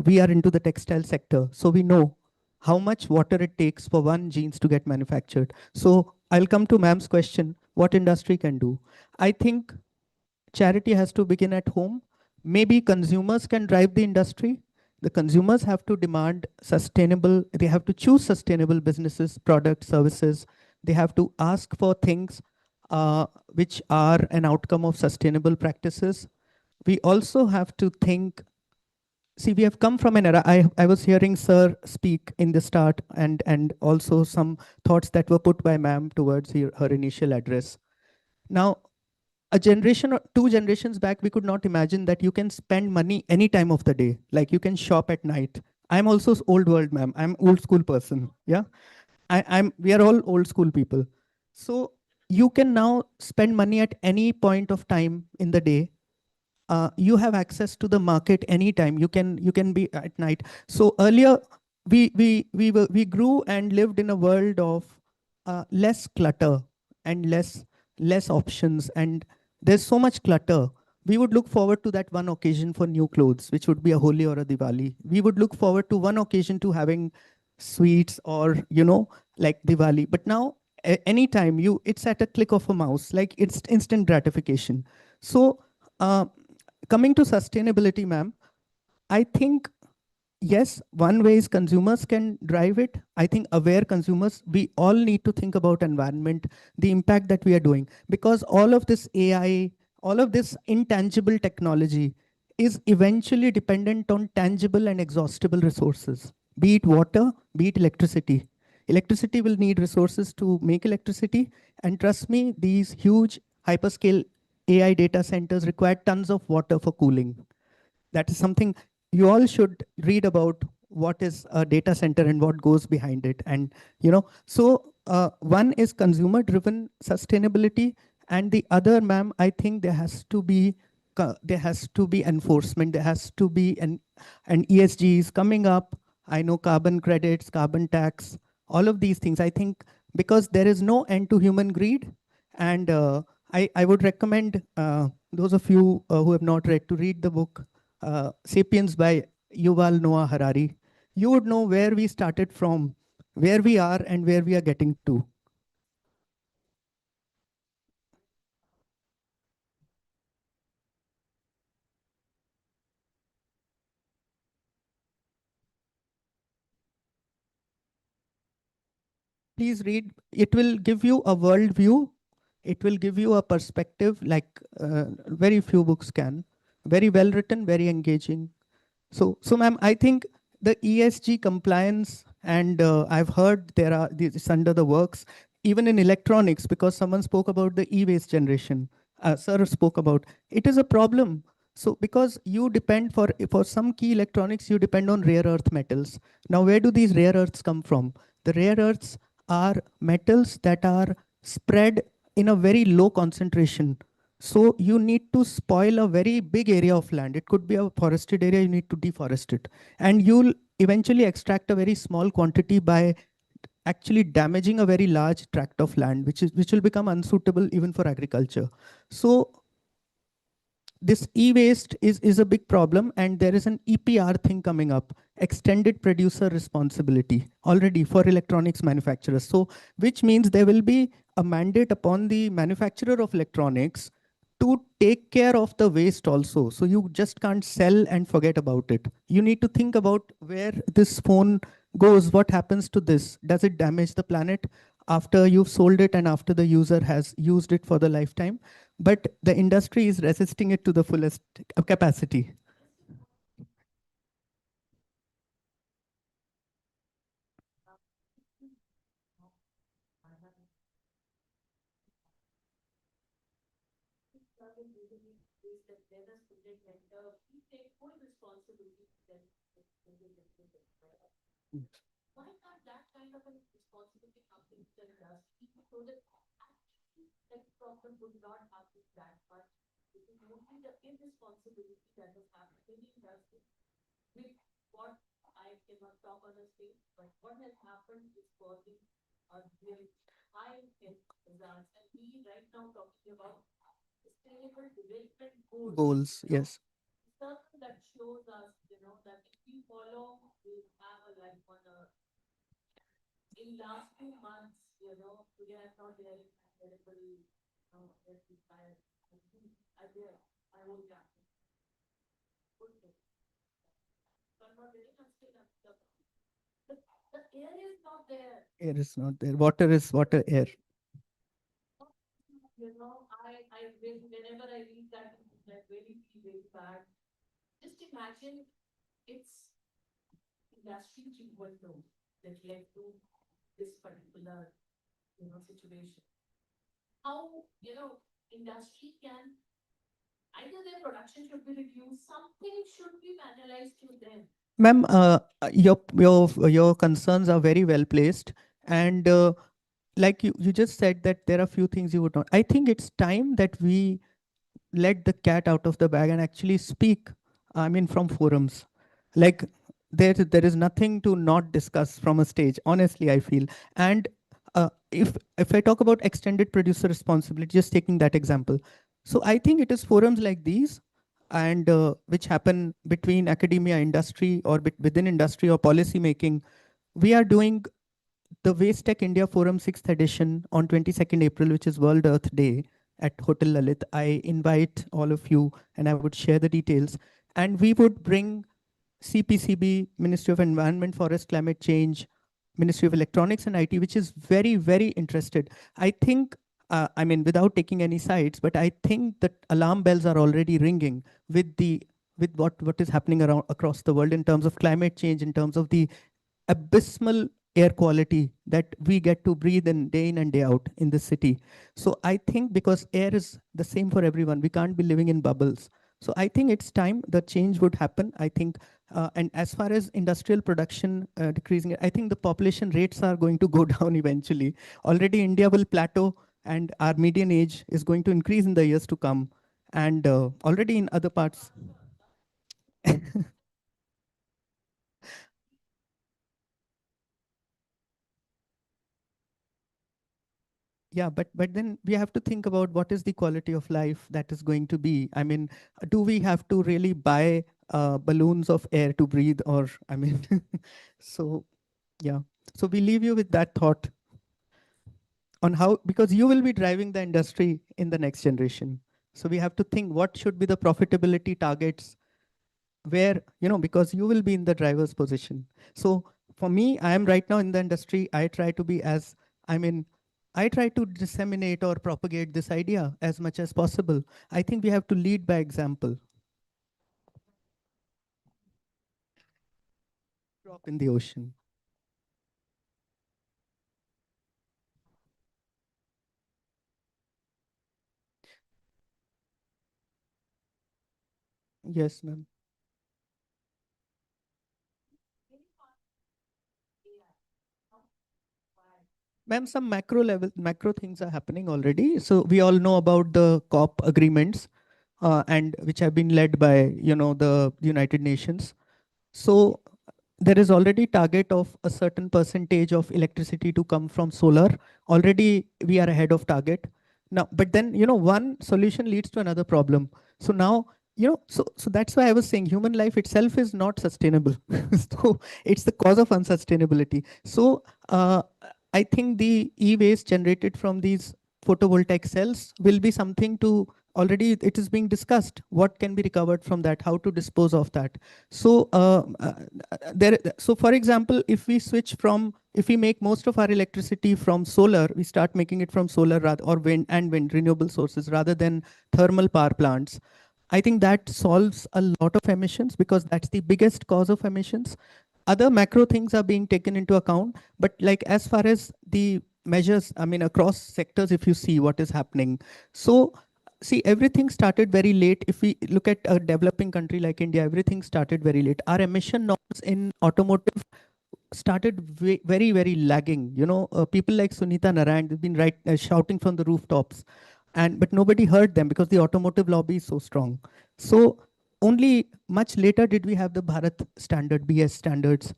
We are into the textile sector, so we know how much water it takes for one jeans to get manufactured. So I'll come to ma'am's question, what industry can do? I think charity has to begin at home. Maybe consumers can drive the industry. The consumers have to demand sustainable, they have to choose sustainable businesses, products, services. They have to ask for things which are an outcome of sustainable practices. We also have to think, see, we have come from an era, I was hearing sir speak in the start and also some thoughts that were put by ma'am towards her initial address. Now, a generation or 2 generations back, we could not imagine that you can spend money any time of the day. Like you can shop at night. I'm also old world, ma'am. I'm old school person. Yeah. We are all old school people. So you can now spend money at any point of time in the day. You have access to the market anytime. You can be at night. So earlier we grew and lived in a world of less clutter and less options, and there's so much clutter. We would look forward to that one occasion for new clothes, which would be a Holi or a Diwali. We would look forward to one occasion to having sweets or like Diwali. But now anytime it's at a click of a mouse, like it's instant gratification. So coming to sustainability, ma'am, I think, yes, one way is consumers can drive it. I think aware consumers, we all need to think about environment, the impact that we are doing, because all of this AI, all of this intangible technology is eventually dependent on tangible and exhaustible resources, be it water, be it electricity. Electricity will need resources to make electricity. And trust me, these huge hyperscale AI data centers require tons of water for cooling. That is something you all should read about, what is a data center and what goes behind it. And so one is consumer driven sustainability, and the other, ma'am, I think there has to be enforcement. There has to be an ESG is coming up. I know carbon credits, carbon tax, all of these things. I think because there is no end to human greed, and I would recommend those of you who have not read to read the book Sapiens by Yuval Noah Harari. You would know where we started from, where we are, and where we are getting to. Please read. It will give you a world view. It will give you a perspective like very few books can. Very well written, very engaging. So ma'am, I think the ESG compliance, and I've heard there are this under the works, even in electronics, because someone spoke about the e-waste generation. Sir spoke about, it is a problem. So because you depend for some key electronics, you depend on rare earth metals. Now, where do these rare earths come from? The rare earths are metals that are spread in a very low concentration. So you need to spoil a very big area of land. It could be a forested area, you need to deforest it. And you'll eventually extract a very small quantity by actually damaging a very large tract of land, which will become unsuitable even for agriculture. So this e-waste is a big problem, and there is an EPR thing coming up, extended producer responsibility, already for electronics manufacturers. So which means there will be a mandate upon the manufacturer of electronics to take care of the waste also. So you just can't sell and forget about it. You need to think about where this phone goes, what happens to this? Does it damage the planet after you've sold it and after the user has used it for the lifetime? But the industry is resisting it to the fullest capacity.
Why can't that kind of a responsibility come into the industry so that actually that problem would not happen that much? It is only the irresponsibility that has happened in the industry with what I cannot talk on a stage, but what has happened is causing a real high health results. And we right now talking about sustainable development
Goals, yes.
Something that shows us, that if we follow, we'll have a life on Earth. In last 2 months, today I'm not there in medical, I there, I will get. Good thing. So I'm not getting, I'm still up. The air is not there.
Air is not there. Water is water, air.
Whenever I read that, I really feel very bad. Just imagine it's industry 3.0 that led to this particular, situation. How, industry can, either their production should be reduced, something should be penalized to them.
Ma'am, your concerns are very well placed. And like you just said that there are few things you would not. I think it's time that we let the cat out of the bag and actually speak, I mean, from forums. Like there is nothing to not discuss from a stage, honestly, I feel. And if I talk about extended producer responsibility, just taking that example. So I think it is forums like these and which happen between academia, industry, or within industry or policy making. We are doing the Waste Tech India Forum 6th edition on 22nd April, which is World Earth Day at Hotel Lalit. I invite all of you and I would share the details. And we would bring CPCB, Ministry of Environment, Forest, Climate Change, Ministry of Electronics and IT, which is very, very interested. I think, I mean, without taking any sides, but I think that alarm bells are already ringing with what is happening around across the world in terms of climate change, in terms of the abysmal air quality that we get to breathe in and day out in this city. So I think because air is the same for everyone, we can't be living in bubbles. So I think it's time the change would happen. I think, and as far as industrial production decreasing, I think the population rates are going to go down eventually. Already India will plateau and our median age is going to increase in the years to come. And already in other parts. Yeah, but then we have to think about what is the quality of life that is going to be. I mean, do we have to really buy balloons of air to breathe, or I mean, so yeah. So we leave you with that thought on how, because you will be driving the industry in the next generation. So we have to think what should be the profitability targets where, because you will be in the driver's position. So for me, I am right now in the industry. I try to be I try to disseminate or propagate this idea as much as possible. I think we have to lead by example. Drop in the ocean. Yes, ma'am. Ma'am, some macro things are happening already. So we all know about the COP agreements, and which have been led by, the United Nations. So there is already target of a certain percentage of electricity to come from solar. Already we are ahead of target. Now, but then, one solution leads to another problem. So now, so that's why I was saying human life itself is not sustainable. So it's the cause of unsustainability. So I think the e-waste generated from these photovoltaic cells will be something to already it is being discussed. What can be recovered from that? How to dispose of that? So so for example, if we make most of our electricity from solar, we start making it from solar or wind renewable sources rather than thermal power plants. I think that solves a lot of emissions because that's the biggest cause of emissions. Other macro things are being taken into account, but like as far as the measures, I mean, across sectors, if you see what is happening. So see, everything started very late. If we look at a developing country like India, everything started very late. Our emission norms in automotive started very, very lagging. You know, people like Sunita Narayan, they've been shouting from the rooftops, but nobody heard them because the automotive lobby is so strong. So only much later did we have the Bharat standard, BS standards,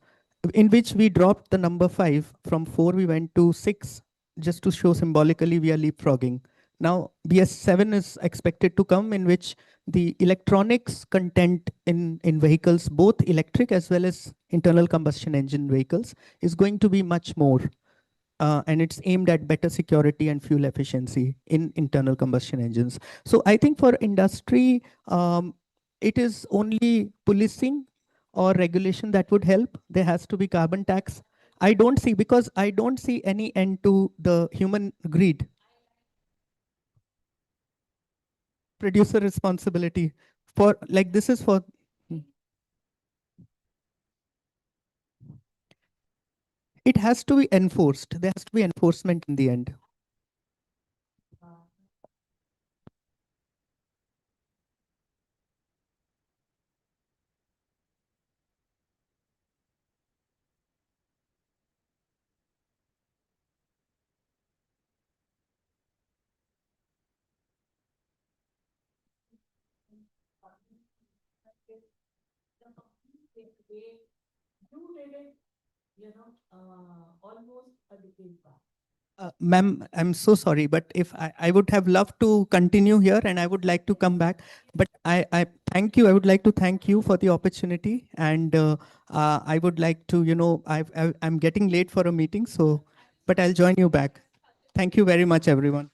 in which we dropped the number 5 from 4, we went to 6, just to show symbolically we are leapfrogging. Now BS 7 is expected to come, in which the electronics content in vehicles, both electric as well as internal combustion engine vehicles, is going to be much more. And it's aimed at better security and fuel efficiency in internal combustion engines. So I think for industry, it is only policing or regulation that would help. There has to be carbon tax. Because I don't see any end to the human greed. Producer responsibility for, like, this is for, it has to be enforced. There has to be enforcement in the end. Ma'am, I'm so sorry, but if I would have loved to continue here and I would like to come back, but I thank you. I would like to thank you for the opportunity, and I would like to, you know, I'm getting late for a meeting, so, but I'll join you back. Thank you very much, everyone.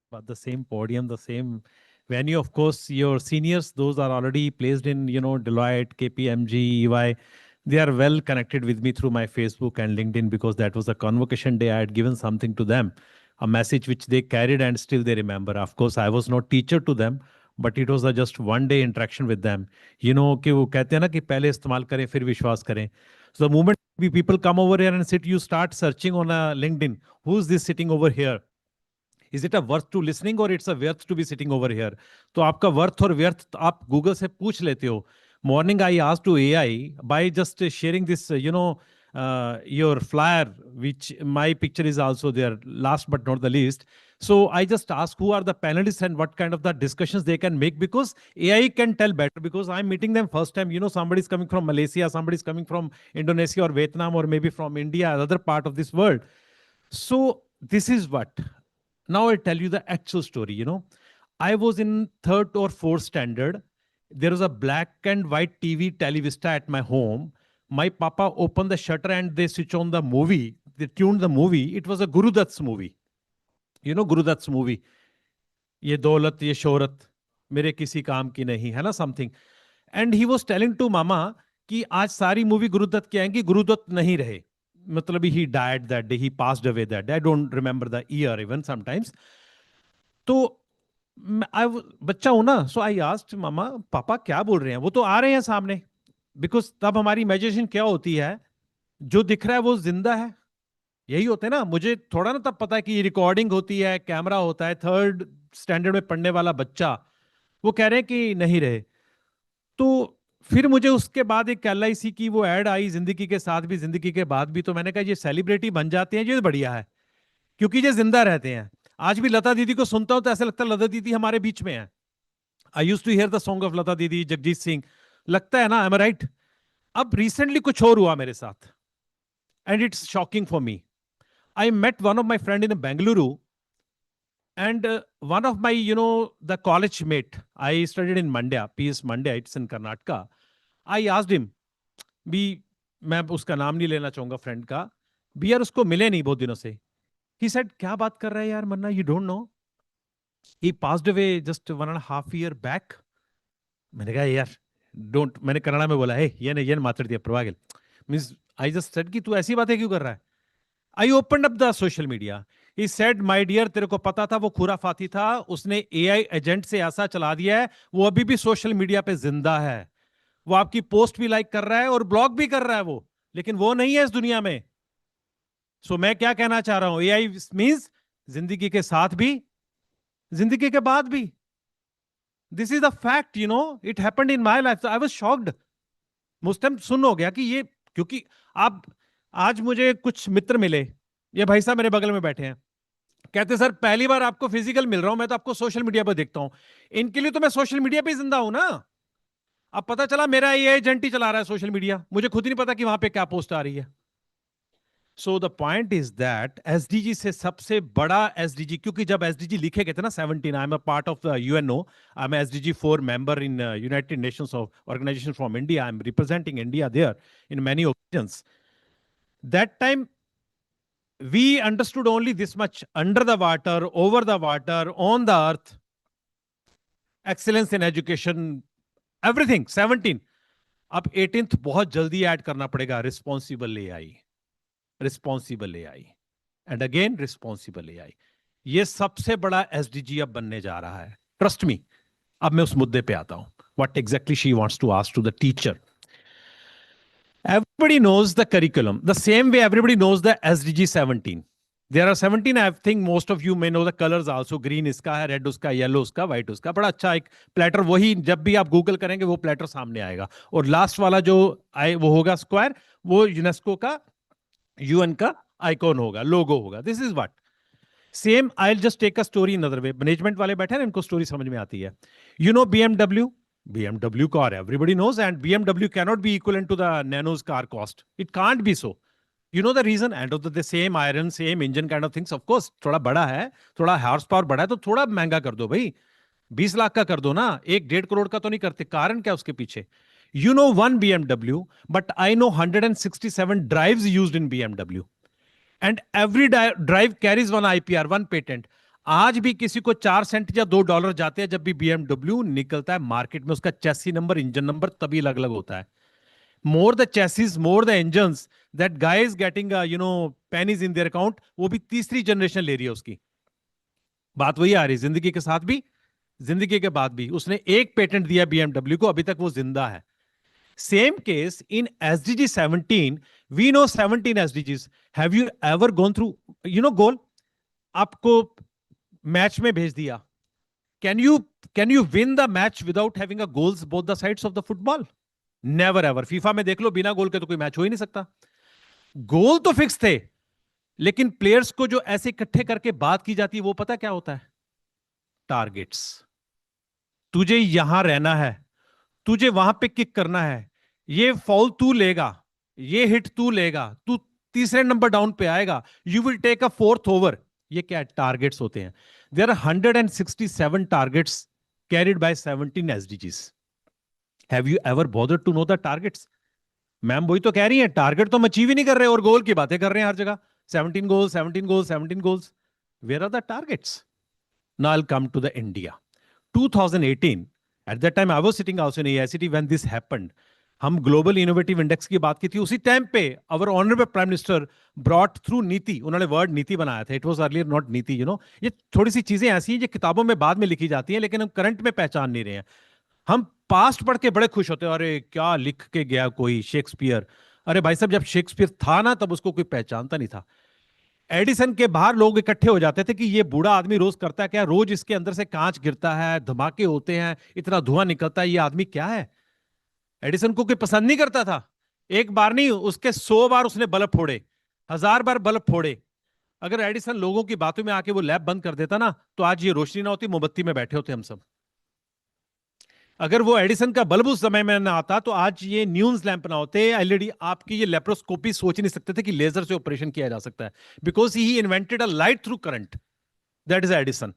But the same podium, the same venue. Of course, your seniors, those are already placed in, Deloitte, KPMG, EY. They are well connected with me through my Facebook and LinkedIn because that was a convocation day. I had given something to them. a message which they carried and still they remember. Of course, I was not teacher to them, but it was a just one day interaction with them. You know, कि वो कहते हैं ना कि पहले इस्तेमाल करें फिर विश्वास करें. So the moment people come over here and sit, you start searching on a LinkedIn. Who's this sitting over here? Is it a worth to listening or it's a worth to be sitting over here? तो आपका worth और व्यर्थ आप Google से पूछ लेते हो. Morning I asked to AI by just sharing this, your flyer, which my picture is also there, last but not the least. So I just ask who are the panelists and what kind of the discussions they can make, because AI can tell better, because I'm meeting them first time. You know, somebody's coming from Malaysia, somebody's coming from Indonesia or Vietnam, or maybe from India, another part of this world. So this is what. Now I tell you the actual story. You know, I was in 3rd or 4th standard. There was a black and white TV Televista at my home. My papa opened the shutter and they switch on the movie. They tuned the movie. It was a Guru Dutt's movie. You know Guru Dutt's movie. Ye daulat, ye shohrat, mere kisi kaam ki nahi, hai na, something. And he was telling to mama कि आज सारी movie Guru Dutt की आएंगी, Guru Dutt नहीं रहे. मतलब he died that day, he passed away that day. I don't remember the year even sometimes. तो बच्चा हूं ना, so I asked मामा पापा क्या बोल रहे हैं, वो तो आ रहे हैं सामने. बिकॉज तब हमारी इमेजिनेशन क्या होती है, जो दिख रहा है वो जिंदा है, यही होता है ना. मुझे थोड़ा ना तब पता है कि रिकॉर्डिंग होती है, कैमरा होता है. 3rd स्टैंडर्ड में पढ़ने वाला बच्चा, वो कह रहे हैं कि नहीं रहे. तो फिर मुझे उसके बाद एक LIC की वो ऐड आई, जिंदगी के साथ भी जिंदगी के बाद भी. तो मैंने कहा ये सेलिब्रिटी बन जाते हैं, ये बढ़िया है, क्योंकि ये जिंदा रहते हैं. आज भी लता दीदी को सुनता हूं तो ऐसा लगता है लता दीदी हमारे बीच में है. I used to hear the song of Lata didi, Jagjit Singh, लगता है ना, am I right? अब रिसेंटली कुछ और हुआ मेरे साथ, and it's shocking for me. I met one of my friend in Bengaluru, and one of my, the college mate, I studied in Mandya, PS Mandya, it's in Karnataka. I asked him, मैं उसका नाम नहीं लेना चाहूंगा friend का, भी यार उसको मिले नहीं बहुत दिनों से. He said, क्या बात कर रहा है यार मन्ना, you don't know? He passed away just 1.5 years back. मैंने कहा यार don't, मैंने कन्नड़ा में बोला है ये माताಡ್ತೀಯ ಪರವಾಗಿಲ್ಲ. Means I just said कि तू ऐसी बातें क्यों कर रहा है. I opened up the social media. He said, my dear, तेरे को पता था वो खुराफाती था, उसने AI एजेंट से ऐसा चला दिया है, वो अभी भी सोशल मीडिया पे जिंदा है, वो आपकी पोस्ट भी लाइक कर रहा है और ब्लॉग भी कर रहा है वो, लेकिन वो नहीं है इस दुनिया में. सो मैं क्या कहना चाह रहा हूं, AI मींस जिंदगी के साथ भी जिंदगी के बाद भी. This is the fact, it happened in my life. I was shocked. मुझे सुन हो गया कि ये, क्योंकि आप आज मुझे कुछ मित्र मिले, ये भाई साहब मेरे बगल में बैठे हैं, कहते सर पहली बार आपको फिजिकल मिल रहा हूं, मैं तो आपको सोशल मीडिया पर देखता हूं. इनके लिए तो मैं सोशल मीडिया पे जिंदा हूं ना. अब पता चला मेरा ये एजेंट ही चला रहा है सोशल मीडिया, मुझे खुद ही नहीं पता कि वहां पे क्या पोस्ट आ रही है. So the point is that SDG से सबसे बड़ा SDG, क्योंकि जब SDG लिखे गए थे ना 17, I am a part of the UNO, I am SDG 4 member in United Nations of organization from India. I am representing India there in many occasions. That time we understood only this much: under the water, over the water, on the earth, excellence in education, everything. 17. अब 18th बहुत जल्दी add करना पड़ेगा, responsible AI. Responsible AI and again responsible AI. ये सबसे बड़ा SDG अब बनने जा रहा है, ट्रस्ट मी. अब मैं उस मुद्दे पे आता हूं, what exactly she wants to ask to the teacher. Everybody knows the curriculum. The same way everybody knows the SDG 17. There are 17, I think most of you may know the colors also. Green इसका है, red उसका, yellow उसका, white उसका. बड़ा अच्छा एक platter, वही जब भी आप गूगल करेंगे वो प्लेटर सामने आएगा. और लास्ट वाला जो वो होगा स्क्वायर, वो यूनेस्को का, UN का आइकॉन होगा, लोगो होगा. This is what. Same, I will just take a story in other way. Management वाले बैठे हैं, इनको स्टोरी समझ में आती है. BMW car, everybody knows, and BMW cannot be equivalent to the Nano's car cost. It can't be so. You know the reason? And of the same iron, same engine kind of things. Of course, थोड़ा बड़ा है, थोड़ा horse power बड़ा है, तो थोड़ा महंगा कर दो भाई. 20 लाख का कर दो ना, 1-1.5 करोड़ का तो नहीं करते. कारण क्या उसके पीछे? You know one BMW, but I know 167 drives used in BMW. And every drive carries one IPR, one patent. आज भी किसी को 4 सेंट या $2 जाते हैं जब भी BMW निकलता है मार्केट में, उसका चैसी नंबर, इंजन नंबर तभी अलग अलग होता है. More the chassis, more the engines, that guy is getting pennies in their account. वो भी तीसरी जनरेशन ले रही है उसकी. बात वही आ रही, जिंदगी के साथ भी, जिंदगी के बाद भी। उसने एक पेटेंट दिया BMW को, अभी तक वो जिंदा है। Same case in SDG 17, we know 17 SDGs। Have you ever gone through, goal आपको मैच में भेज दिया, can you win the match without having a goals both the sides of the football? Never ever. FIFA में देख लो, बिना गोल के तो कोई मैच हो ही नहीं सकता। गोल तो फिक्स थे, लेकिन प्लेयर्स को जो ऐसे इकट्ठे करके बात की जाती है, वो पता क्या होता है? टारगेट्स। तुझे यहां रहना है, तुझे वहां पे किक करना है, ये फॉल तू लेगा, ये हिट तू लेगा, तू तीसरे नंबर डाउन पे आएगा, you will take a 4th over. ये क्या टारगेट्स होते हैं? There are 167 targets carried by 17 SDGs। Have you ever bothered to know the targets? Ma'am वही तो कह रही है, टारगेट तो हम अचीव ही नहीं कर रहे और गोल की बातें कर रहे हैं हर जगह। 17 goals, 17 goals, 17 goals. Where are the targets? Now I'll come to the India. 2018, at that time I was sitting also in AICT when this happened. हम ग्लोबल इनोवेटिव इंडेक्स की बात की थी, उसी टाइम पे our honourable prime minister brought through NITI, उन्होंने word नीति बनाया था। इट वाज अर्लियर नॉट नीति, ये थोड़ी सी चीजें ऐसी हैं जो किताबों में बाद में लिखी जाती हैं, लेकिन हम करंट में पहचान नहीं रहे हैं। हम पास्ट पढ़ के बड़े खुश होते हैं, अरे क्या लिख के गया कोई शेक्सपियर। अरे भाई साहब, जब शेक्सपियर था ना, तब उसको कोई पहचानता नहीं था। एडिसन के बाहर लोग इकट्ठे हो जाते थे कि ये बूढ़ा आदमी रोज करता है क्या, रोज इसके अंदर से कांच गिरता है, धमाके होते हैं, इतना धुआं निकलता है, ये आदमी क्या है? एडिसन को कोई पसंद नहीं करता था। एक बार नहीं, उसके 100 बार उसने बल्ब फोड़े, 1000 बार बल्ब फोड़े। अगर एडिसन लोगों की बातों में आके वो लैब बंद कर देता ना, तो आज ये रोशनी ना होती, मोमबत्ती में बैठे होते हम सब। अगर वो एडिसन का बल्ब उस समय में ना आता, तो आज ये न्यूज लैंप ना होते, एलईडी। आपकी ये लेप्रोस्कोपी सोच नहीं सकते थे कि लेजर से ऑपरेशन किया जा सकता है, because he invented a light through current. That is Edison.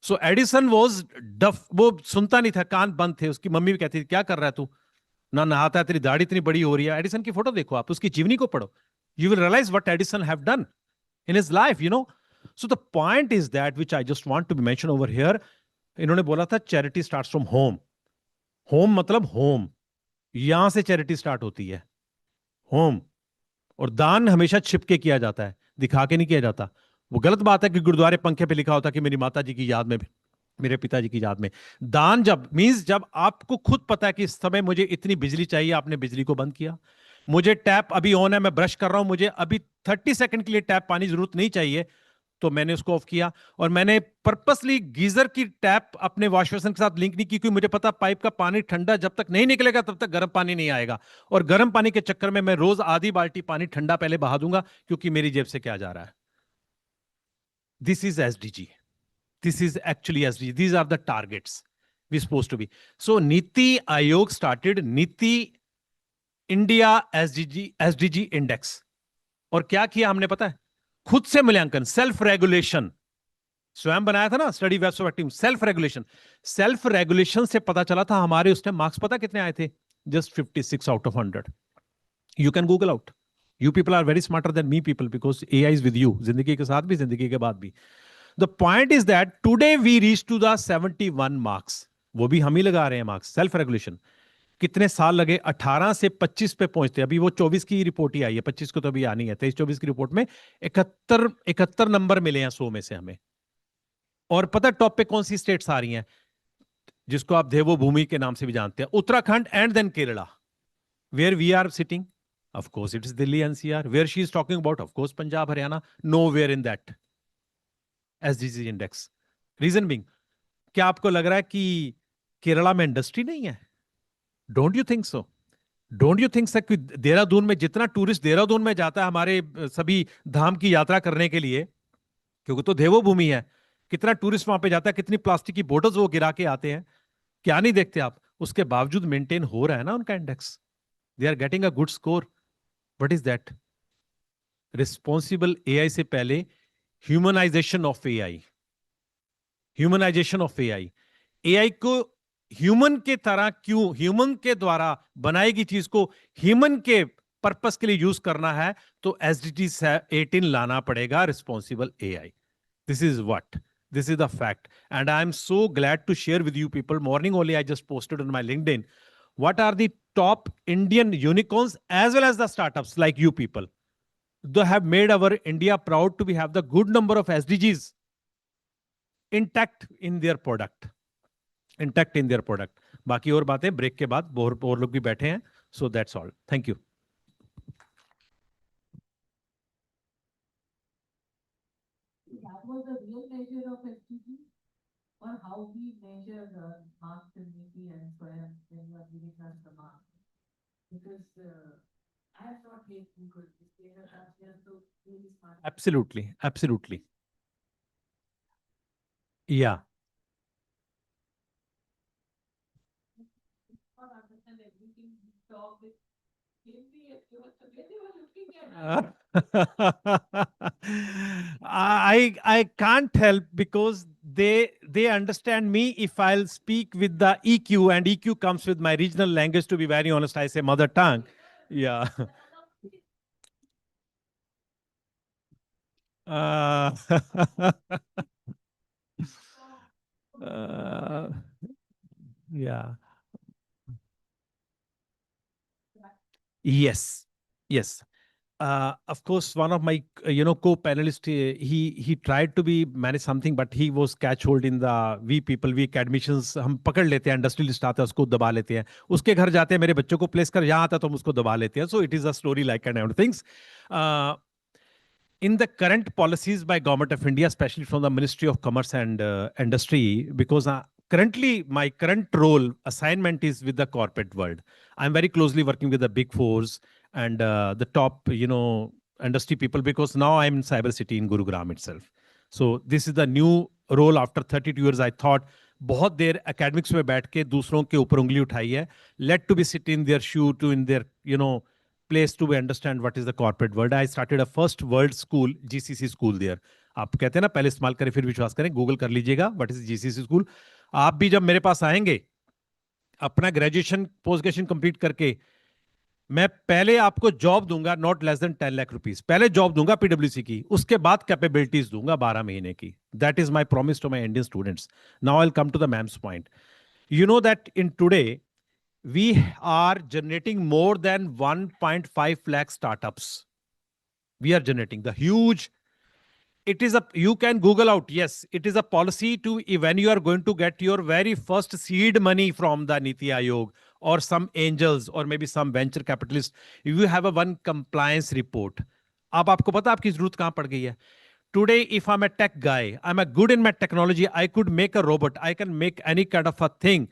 So Edison was डफ, वो सुनता नहीं था, कान बंद थे। उसकी मम्मी भी कहती थी, क्या कर रहा है तू, ना नहाता है, तेरी दाढ़ी इतनी बड़ी हो रही है। एडिसन की फोटो देखो आप, उसकी जीवनी को पढ़ो, you will realize what Edison have done in his life, So the point is that, which I just want to be mentioned over here, इन्होंने बोला था charity starts from home. Home मतलब home, यहां से charity start होती है, home। और दान हमेशा छिप के किया जाता है, दिखा के नहीं किया जाता। वो गलत बात है कि गुरुद्वारे पंखे पे लिखा होता कि मेरी माता जी की याद में, मेरे पिताजी की याद में। दान जब मींस जब आपको खुद पता है कि इस समय मुझे इतनी बिजली चाहिए, आपने बिजली को बंद किया। मुझे टैप अभी ऑन है, मैं ब्रश कर रहा हूं, मुझे अभी 30 सेकंड के लिए टैप पानी जरूरत नहीं चाहिए, तो मैंने उसको ऑफ किया। और मैंने पर्पसली गीजर की टैप अपने वॉश बेसिन के साथ लिंक नहीं की, क्योंकि मुझे पता पाइप का पानी ठंडा जब तक नहीं निकलेगा तब तक गर्म पानी नहीं आएगा। और गर्म पानी के चक्कर में मैं रोज आधी बाल्टी पानी ठंडा पहले बहा दूंगा, क्योंकि मेरी जेब से क्या जा रहा है। This is SDG. This is actually SDG. These are the targets we're supposed to be. So Niti Aayog started Niti India SDG Index. और क्या किया हमने पता है? खुद से मूल्यांकन, सेल्फ रेगुलेशन। स्वयं बनाया था ना study web of team, self regulation. Self regulation से पता चला था हमारे उस टाइम मार्क्स पता कितने आए थे? Just 56 out of 100. You can Google out. You people are very smarter than me people, because AI is with you. जिंदगी के साथ भी, जिंदगी के बाद भी। The point is that today we reach to the 71 marks. वो भी हम ही लगा रहे हैं मार्क्स, सेल्फ रेगुलेशन। कितने साल लगे? 18 से 25 पे पहुंचते। अभी वो 24 की रिपोर्ट ही आई है, 25 को तो अभी आनी है। 23-24 की रिपोर्ट में 71 नंबर मिले हैं 100 में से हमें। और पता टॉप पे कौन सी स्टेट्स आ रही हैं, जिसको आप देवोभूमि के नाम से भी जानते हैं? Uttarakhand and then Kerala. Where we are sitting, of course it is Delhi NCR। Where she is talking about, of course Punjab Haryana. No where in that SDG index. Reason being, क्या आपको लग रहा है कि केरला में इंडस्ट्री नहीं है? Don't you think so? Don't you think कि देहरादून में जितना टूरिस्ट देहरादून में जाता है हमारे सभी धाम की यात्रा करने के लिए, क्योंकि तो देवोभूमि है, कितना टूरिस्ट वहां पे जाता है, कितनी प्लास्टिक की बोतल्स वो गिरा के आते हैं, क्या नहीं देखते आप? उसके बावजूद मेंटेन हो रहा है ना उनका index. They are getting a good score. What is that? Responsible AI से पहले humanization of AI। Humanization of AI को ह्यूमन के तरह क्यों, ह्यूमन के द्वारा बनाई गई चीज को ह्यूमन के पर्पस के लिए यूज करना है, तो SDG 18 लाना पड़ेगा, responsible AI। This is what, this is the fact, and I am so glad to share with you people. Morning only I just posted on my LinkedIn what are the top Indian unicorns as well as the startups like you people. They have made our India proud to have the good number of SDGs. intact in their product. Intact in their product. बाकी और बातें break के बाद और लोग भी बैठे हैं. So that's all. Thank you.
That was the real measure of SDG, or how we measure marks in NITI and SWAYAM when you are giving us the marks? Because I have not made Google. They are so really smart.
Absolutely. Absolutely. Yeah.
Not understand everything we talk with. They were looking at.
I can't help because they understand me if I'll speak with the EQ, and EQ comes with my regional language. To be very honest, I say mother tongue. Yeah. Yeah. Yes. Yes. Of course, one of my co-panelists, he tried to be manage something, but he was catch hold in the we people weak admissions. हम पकड़ लेते हैं, industrialist आता है उसको दबा लेते हैं, उसके घर जाते हैं, मेरे बच्चों को प्लेस कर यहाँ आता है तो हम उसको दबा लेते हैं. So it is a story like kind of things. In the current policies by Government of India, especially from the Ministry of Commerce and Industry, because currently my current role assignment is with the corporate world. I'm very closely working with the big fours and the top, industry people, because now I'm in Cyber City in Gurugram itself. So this is the new role after 32 years. I thought बहुत देर academics में बैठ के दूसरों के ऊपर उंगली उठाई है. Let to be sit in their shoe, to in their, place to understand what is the corporate world. I started a first world school, GCC school there. आप कहते हैं ना पहले इस्तेमाल करें फिर विश्वास करें, गूगल कर लीजिएगा व्हाट इज जीसीसी स्कूल. आप भी जब मेरे पास आएंगे अपना ग्रेजुएशन पोस्ट ग्रेजुएशन कंप्लीट करके, मैं पहले आपको जॉब दूंगा not less than 10 lakh rupees. पहले जॉब दूंगा पीडब्ल्यूसी की, उसके बाद कैपेबिलिटीज दूंगा 12 महीने की. That is my promise to my Indian students. Now I will come to the ma'am's point. You know that in today we are generating more than 1.5 lakh startups. We are generating the huge. It is you can Google out. Yes, it is a policy to when you are going to get your very first seed money from the Niti Aayog or some angels or maybe some venture capitalists, you have a one compliance report. अब आपको पता आपकी जरूरत कहां पड़ गई है. Today, if I'm a tech guy, I'm a good in my technology, I could make a robot, I can make any kind of a thing.